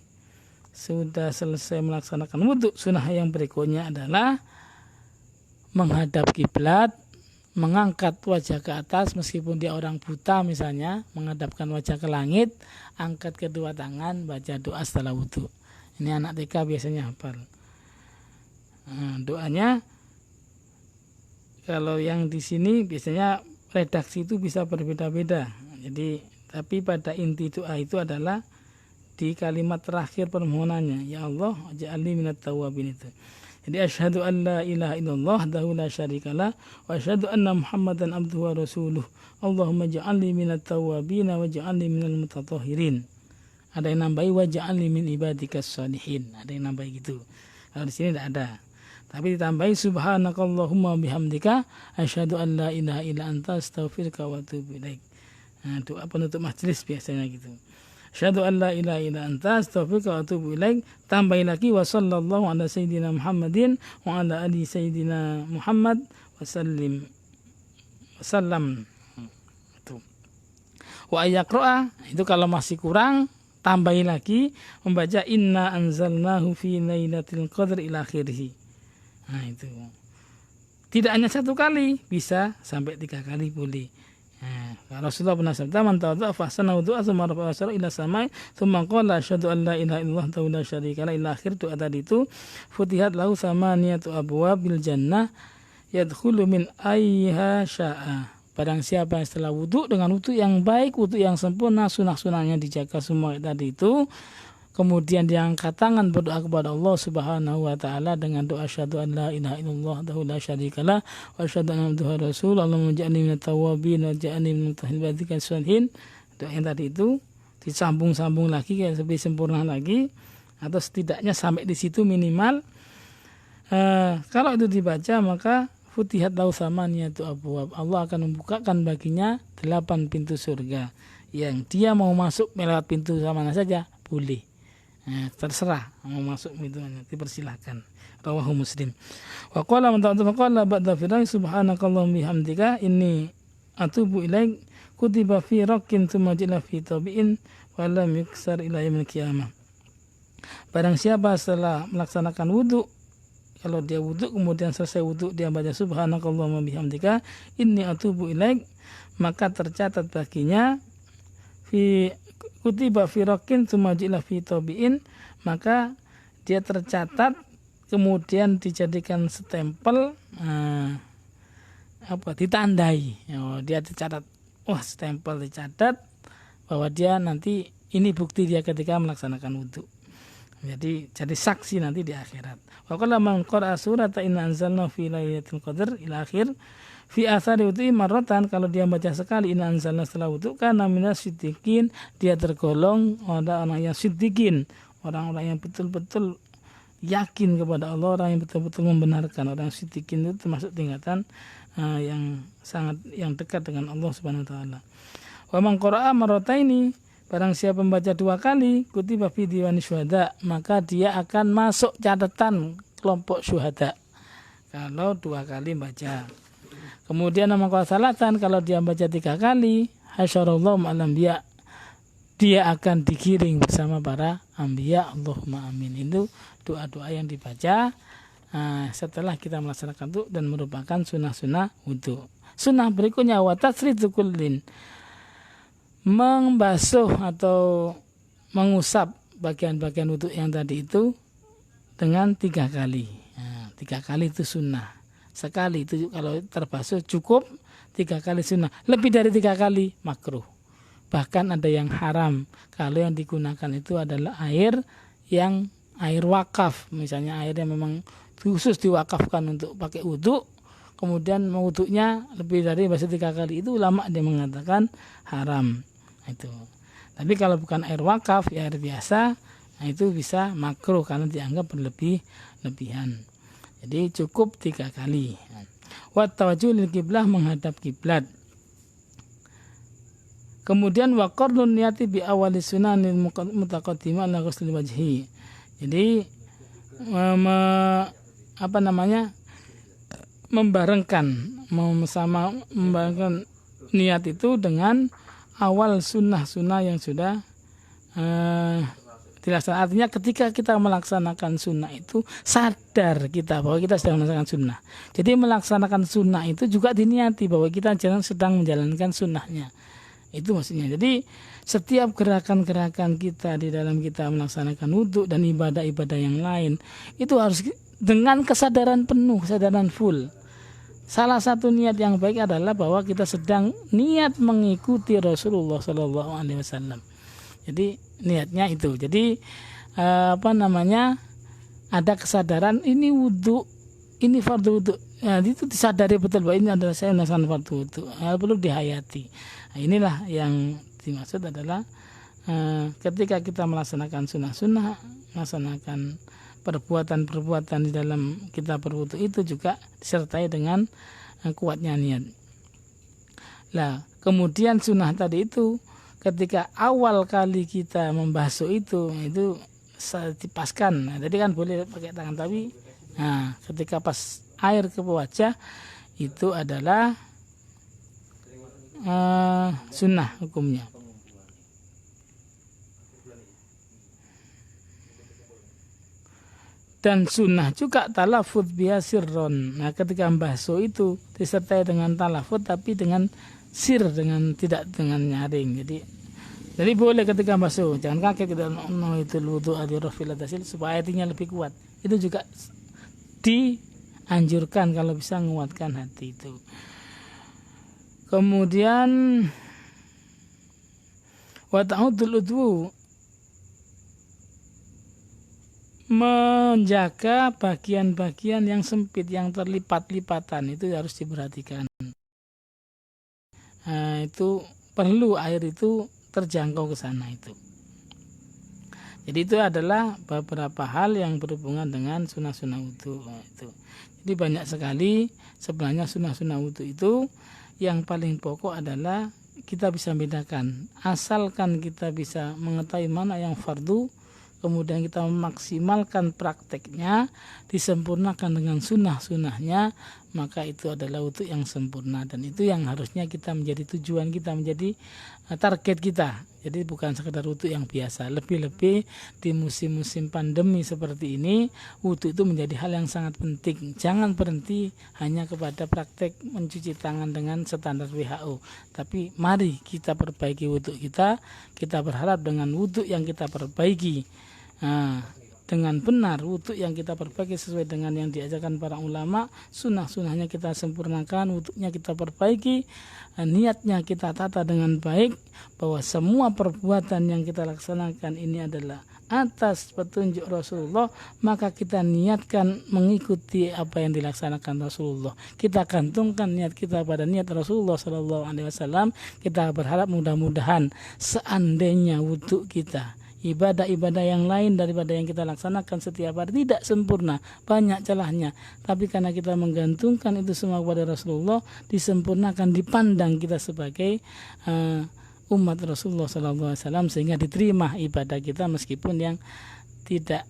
Speaker 1: melaksanakan wudu, sunah yang berikutnya adalah menghadap kiblat, mengangkat wajah ke atas meskipun dia orang buta misalnya, menghadapkan wajah ke langit, angkat kedua tangan, baca doa setelah wudu. Ini anak TK biasanya hafal. Doanya kalau yang di sini biasanya redaksi itu bisa berbeda-beda. Jadi tapi pada inti doa itu adalah di kalimat terakhir permohonannya, ya Allah ja'alni minat tawwabin itu. Jadi asyhadu an la ilaha illallah wahdahu la syarikalah wa asyhadu anna Muhammadan abduhu wa rasuluh. Allahumma ja'alni minat tawwabin wa ja'alni minal mutatahhirin. Ada yang nambahi wa ja'alni min ibadikas shalihin. Ada yang nambahi gitu. Kalau di sini tidak ada. Tapi ditambahi subhanakallahumma bihamdika asyhadu an la ilaha illa anta astaghfiruka wa atubu ilaik. Nah, doa penutup majelis biasanya gitu. Asyhadu an la ilaha illa anta astaghfiruka wa atubu ilaik. Tambahin lagi wa sallallahu ala sayyidina Muhammadin wa ala ali sayyidina Muhammad wasallam. Itu. Wa ayaqra'a, itu kalau masih kurang tambahin lagi membaca inna anzalnahu fi lailatul qadri ila akhirih. Nah itu. Tidak hanya 1 kali, bisa sampai 3 kali boleh. Nah, Rasulullah pernah sabda, "Man tawadda'a fa ahsana wudu'a tsumma rafa'a ra'sahu ila samai, tsumma qala asyhadu an la ilaha illallah wa la syarika lahu ila akhir doa tadi itu, futihat lahu samaniyatu abwabil jannah yadkhulu min ayyiha sya'a." Barang siapa yang setelah wudu dengan wudu yang baik, wudu yang sempurna, sunah-sunahnya dijaga semua tadi itu, kemudian dia angkat tangan berdoa kepada Allah Subhanahu wa taala dengan doa asyhadu an la ilaha illallah wa la syarikalah wa asyhadu anna muhammadar rasul, Allahumma ja'alni minat tawwabin wa ja'alni minal mutatahhirin. Doa yang tadi itu disambung-sambung lagi lebih sempurna lagi, atau setidaknya sampai di situ minimal. Kalau itu dibaca maka futihat lahu samaniyatu abwab, Allah akan membukakan baginya 8 pintu surga. Yang dia mau masuk melewat pintu mana saja boleh. Terserah mau masuk itu dipersilahkan. Rawahu Muslim. Wa qala man ta'ala qala ba'da firaq subhanakallahumma bihamdika inni atubu ilaik kutiba fi raqin tsumma jila fi tabi'in wa lam yuksar ila yaumil qiyamah. Barang siapa setelah melaksanakan wudu, kalau dia wudu kemudian selesai wudu dia baca subhanakallahumma bihamdika inni atubu ilaik, maka tercatat baginya fi kutiba fi raqin tsumma jila fi tabi'in, maka dia tercatat kemudian dijadikan stempel, ditandai. Dia dicatat, stempel dicatat bahwa dia nanti ini bukti dia ketika melaksanakan wudu. Jadi saksi nanti di akhirat. Wa qala man qara'a surata inna anzalna fi lailatul qadar ila akhir fi athari wudu'i marratan, kalau dia baca sekali inna anzalna setelah wudu kana minas siddiqin, dia tergolong orang yang siddiqin, orang-orang yang betul-betul yakin kepada Allah, orang yang betul-betul membenarkan. Orang siddiqin itu termasuk tingkatan yang sangat dekat dengan Allah Subhanahu wa taala. Wa man qara'a marrataini, barang siapa membaca 2 kali kutiba fi diwani syuhada, maka dia akan masuk catatan kelompok syuhada kalau 2 kali baca. Kemudian nama salatan, kalau dia baca 3 kali hasyarallahu ma'al anbiya, dia akan digiring bersama para anbiya. Allahumma amin. Itu doa-doa yang dibaca setelah kita melaksanakan itu dan merupakan sunnah-sunnah wudu. Sunnah berikutnya wa tasritu kullin, membasuh atau mengusap bagian-bagian wudu yang tadi itu dengan 3 kali. 3 kali itu sunnah. Sekali itu kalau terbasuh cukup, 3 kali sunnah. Lebih dari 3 kali makruh. Bahkan ada yang haram kalau yang digunakan itu adalah air wakaf, misalnya air yang memang khusus diwakafkan untuk pakai wudu, kemudian mewudunya lebih dari basuh 3 kali, itu ulama dia mengatakan haram. Itu. Tapi kalau bukan air wakaf, ya air biasa, itu bisa makruh karena dianggap berlebihan. Jadi cukup 3 kali. Wa tawajjuh lil qiblah, menghadap kiblat. Kemudian wa qarnun niyati bi awali sunanil mutaqaddimah ala ghusl wajhi. Jadi membarengkan niat itu dengan awal sunnah-sunnah yang sudah dilaksanakan. Artinya ketika kita melaksanakan sunnah itu sadar kita bahwa kita sedang melaksanakan sunnah. Jadi melaksanakan sunnah itu juga diniati bahwa kita sedang menjalankan sunnahnya. Itu maksudnya. Jadi setiap gerakan-gerakan kita di dalam kita melaksanakan wudu dan ibadah-ibadah yang lain itu harus dengan kesadaran penuh, kesadaran full. Salah satu niat yang baik adalah bahwa kita sedang niat mengikuti Rasulullah Shallallahu Alaihi Wasallam. Jadi niatnya itu. Jadi ada kesadaran ini wudu, ini fardu wudu. Nah, itu disadari betul bahwa ini adalah saya melaksanakan fardu wudu. Perlu dihayati. Nah, inilah yang dimaksud adalah ketika kita melaksanakan sunnah-sunnah, melaksanakan perbuatan-perbuatan di dalam kita berwudu itu juga disertai dengan kuatnya niat. Nah, kemudian sunnah tadi itu ketika awal kali kita membasuh itu dipaskan. Nah, tadi kan boleh pakai tangan, tapi ketika pas air ke wajah itu adalah sunnah hukumnya. Dan sunnah juga talafut biha sirron. Nah, ketika membasuh itu disertai dengan talafut tapi dengan sir, tidak dengan nyaring. Jadi boleh ketika membasuh, jangan kaget kita itu wudu adirofilatasil supaya hatinya lebih kuat. Itu juga dianjurkan kalau bisa menguatkan hati itu. Kemudian wa ta'udul udwu, menjaga bagian-bagian yang sempit, yang terlipat-lipatan, itu harus diperhatikan. Nah, itu perlu air itu terjangkau ke sana itu. Jadi itu adalah beberapa hal yang berhubungan dengan sunnah-sunnah wudu itu. Jadi banyak sekali sebenarnya sunnah-sunnah wudu itu. Yang paling pokok adalah kita bisa bedakan, asalkan kita bisa mengetahui mana yang fardu, kemudian kita memaksimalkan prakteknya, disempurnakan dengan sunnah-sunnahnya, maka itu adalah wudu yang sempurna. Dan itu yang harusnya kita menjadi tujuan kita, menjadi target kita. Jadi bukan sekedar wudu yang biasa. Lebih-lebih di musim-musim pandemi seperti ini, wudu itu menjadi hal yang sangat penting. Jangan berhenti hanya kepada praktek mencuci tangan dengan standar WHO. Tapi mari kita perbaiki wudu kita. Kita berharap dengan wudu yang kita perbaiki, dengan benar, wudu yang kita perbaiki sesuai dengan yang diajarkan para ulama, sunnah-sunnahnya kita sempurnakan, wudunya kita perbaiki, niatnya kita tata dengan baik, bahwa semua perbuatan yang kita laksanakan ini adalah atas petunjuk Rasulullah, maka kita niatkan mengikuti apa yang dilaksanakan Rasulullah. Kita gantungkan niat kita pada niat Rasulullah SAW. Kita berharap mudah-mudahan seandainya wudu kita, ibadah-ibadah yang lain daripada yang kita laksanakan setiap hari tidak sempurna, banyak celahnya, tapi karena kita menggantungkan itu semua kepada Rasulullah, disempurnakan, dipandang kita sebagai umat Rasulullah SAW, sehingga diterima ibadah kita meskipun yang tidak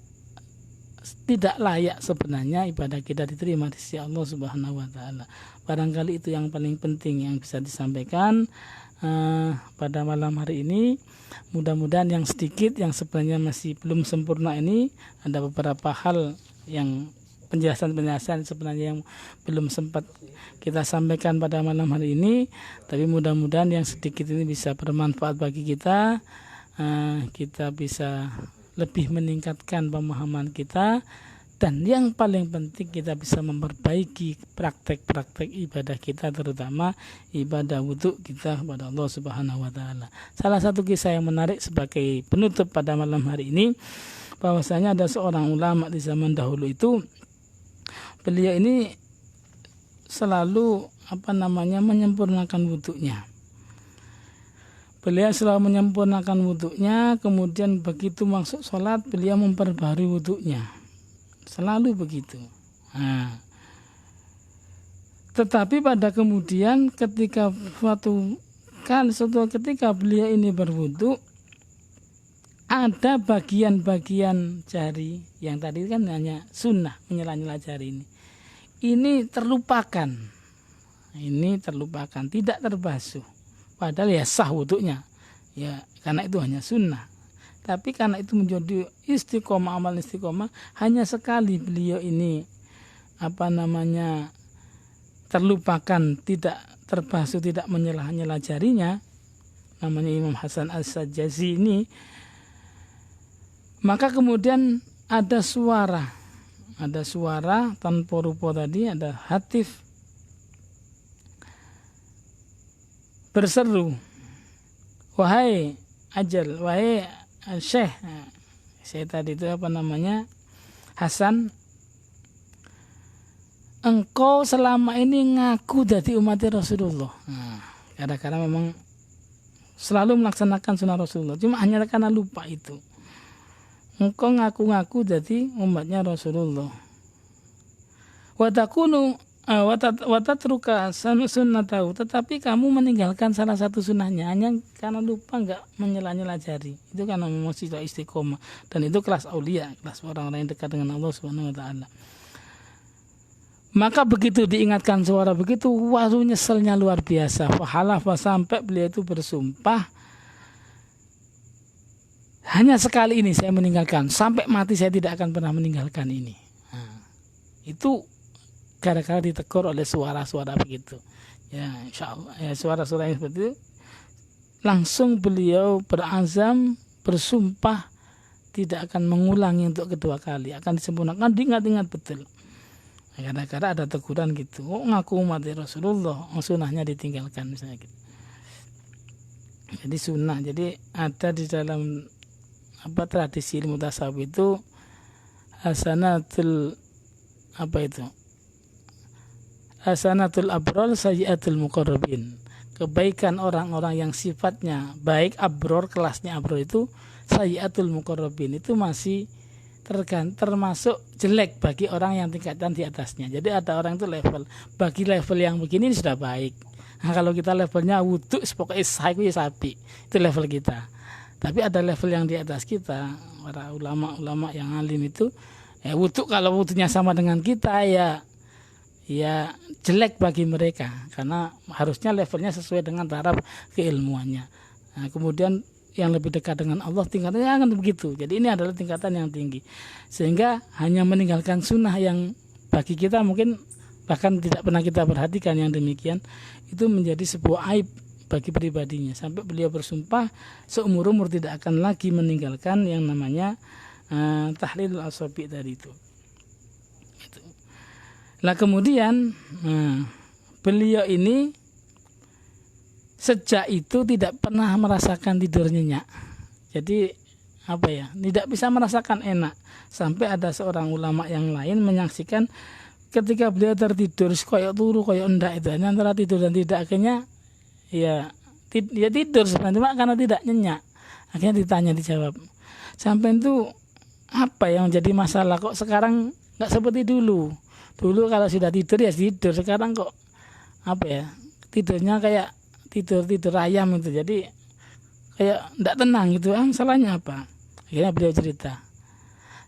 Speaker 1: layak sebenarnya ibadah kita diterima di sisi Allah Subhanahu wa taala. Barangkali itu yang paling penting yang bisa disampaikan pada malam hari ini. Mudah-mudahan yang sedikit yang sebenarnya masih belum sempurna ini, ada beberapa hal yang penjelasan sebenarnya yang belum sempat kita sampaikan pada malam hari ini, tapi mudah-mudahan yang sedikit ini bisa bermanfaat bagi kita. Kita bisa lebih meningkatkan pemahaman kita, dan yang paling penting kita bisa memperbaiki praktek-praktek ibadah kita, terutama ibadah wudu kita kepada Allah Subhanahu wa taala. Salah satu kisah yang menarik sebagai penutup pada malam hari ini, bahwasanya ada seorang ulama di zaman dahulu itu, beliau ini selalu menyempurnakan wudunya. Beliau selalu menyempurnakan wudunya, kemudian begitu masuk sholat beliau memperbarui wudunya. Selalu begitu. Tetapi pada kemudian ketika suatu ketika beliau ini berwudu, ada bagian-bagian jari yang tadi kan hanya sunnah menyela-nyela jari ini terlupakan, tidak terbasuh, padahal ya sah wudunya ya, karena itu hanya sunnah. Tapi karena itu menjadi istiqomah, amal istiqomah, hanya sekali beliau ini terlupakan, tidak terbasuh, tidak menyela-nyela jarinya, namanya Imam Hasan As-Sajjazi ini. Maka kemudian ada suara tanpa rupa tadi, ada hatif berseru, wahai ajal, wahai Syekh, saya tadi itu Hasan, engkau selama ini ngaku jadi umat Rasulullah. Kadang-kadang memang selalu melaksanakan sunnah Rasulullah, cuma hanya karena lupa itu. Engkau ngaku-ngaku jadi umatnya Rasulullah. Watatruka sunnatahu, tetapi kamu meninggalkan salah satu sunnahnya hanya karena lupa, nggak menyela-nyela jari. Itu karena memang sudah istiqomah, dan itu kelas aulia, kelas orang-orang yang dekat dengan Allah Subhanahu wa taala. Maka begitu diingatkan suara begitu, waduh, nyeselnya luar biasa. Halafa, sampai beliau itu bersumpah, hanya sekali ini saya meninggalkan, sampai mati saya tidak akan pernah meninggalkan ini. Nah, itu gara-gara ditegur oleh suara-suara begitu. Ya, insya Allah ya, suara-suara yang seperti itu, langsung beliau berazam, bersumpah tidak akan mengulangi untuk kedua kali, akan disempurnakan, diingat-ingat betul. Gara-gara ada teguran gitu, ngaku umat Rasulullah, sunnahnya ditinggalkan misalnya gitu. Jadi sunnah, jadi ada di dalam tradisi ilmu tasawuf itu hasanatul abror sayyiatul muqarrabin. Kebaikan orang-orang yang sifatnya baik, abror, kelasnya abror itu, sayyiatul muqarrabin itu masih termasuk jelek bagi orang yang tingkatan di atasnya. Jadi ada orang itu level, bagi level yang begini sudah baik. Nah, kalau kita levelnya wudhu pokoknya sapi, itu level kita. Tapi ada level yang di atas kita, para ulama-ulama yang alim itu, wudhu kalau wudhunya sama dengan kita ya jelek bagi mereka, karena harusnya levelnya sesuai dengan taraf keilmuannya. Nah, kemudian yang lebih dekat dengan Allah tingkatannya akan begitu. Jadi ini adalah tingkatan yang tinggi, sehingga hanya meninggalkan sunnah yang bagi kita mungkin bahkan tidak pernah kita perhatikan yang demikian, itu menjadi sebuah aib bagi pribadinya, sampai beliau bersumpah seumur-umur tidak akan lagi meninggalkan yang namanya tahlilul asabi tadi itu. Nah kemudian beliau ini sejak itu tidak pernah merasakan tidur nyenyak. Jadi tidak bisa merasakan enak, sampai ada seorang ulama yang lain menyaksikan ketika beliau tertidur koyok turu koyok enggak, itu antara tidur dan tidak, akhirnya ya tidur sebenarnya karena tidak nyenyak. Akhirnya dijawab, sampai itu apa yang menjadi masalah, kok sekarang nggak seperti dulu kalau sudah tidur ya tidur, sekarang kok tidurnya kayak tidur ayam itu, jadi kayak nggak tenang gitu. Salahnya apa? Akhirnya beliau cerita,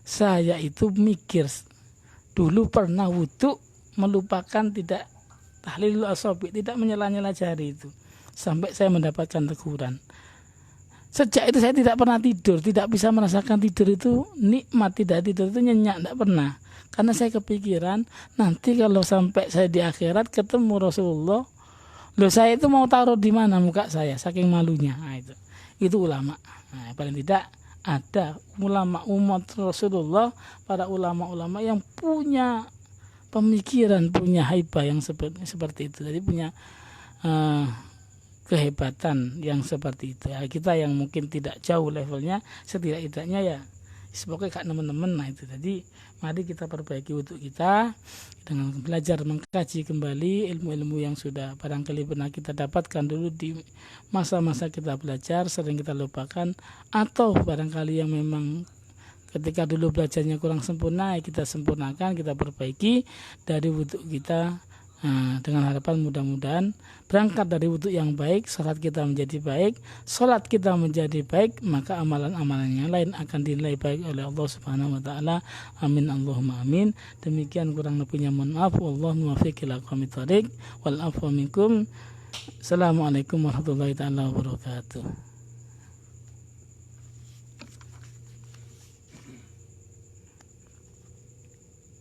Speaker 1: saya itu mikir dulu pernah wudhu melupakan tidak tahlilul asabi, tidak menyela-nyela jari itu, sampai saya mendapatkan teguran. Sejak itu saya tidak pernah tidur, tidak bisa merasakan tidur itu nikmat, tidak tidur itu nyenyak, tidak pernah. Karena saya kepikiran nanti kalau sampai saya di akhirat ketemu Rasulullah, saya itu mau taruh di mana muka saya, saking malunya. Nah, itu ulama. Nah, paling tidak ada ulama umat Rasulullah, para ulama-ulama yang punya pemikiran, punya haibah yang seperti itu. Jadi punya kehebatan yang seperti itu. Ya, kita yang mungkin tidak jauh levelnya, setidak-tidaknya ya semoga kak teman-teman. Nah itu tadi, mari kita perbaiki wudhu kita dengan belajar mengkaji kembali ilmu-ilmu yang sudah barangkali pernah kita dapatkan dulu di masa-masa kita belajar, sering kita lupakan, atau barangkali yang memang ketika dulu belajarnya kurang sempurna, ya kita sempurnakan, kita perbaiki dari wudhu kita. Nah, dengan harapan mudah-mudahan berangkat dari wudhu yang baik, salat kita menjadi baik, salat kita menjadi baik, maka amalan-amalan yang lain akan dinilai baik oleh Allah Subhanahu wa taala. Amin Allahumma amin. Demikian kurang lebihnya mohon maaf. Wallahu muwaffiq ila aqwamit thoriq wal afwa minkum. Assalamualaikum warahmatullahi taala wabarakatuh.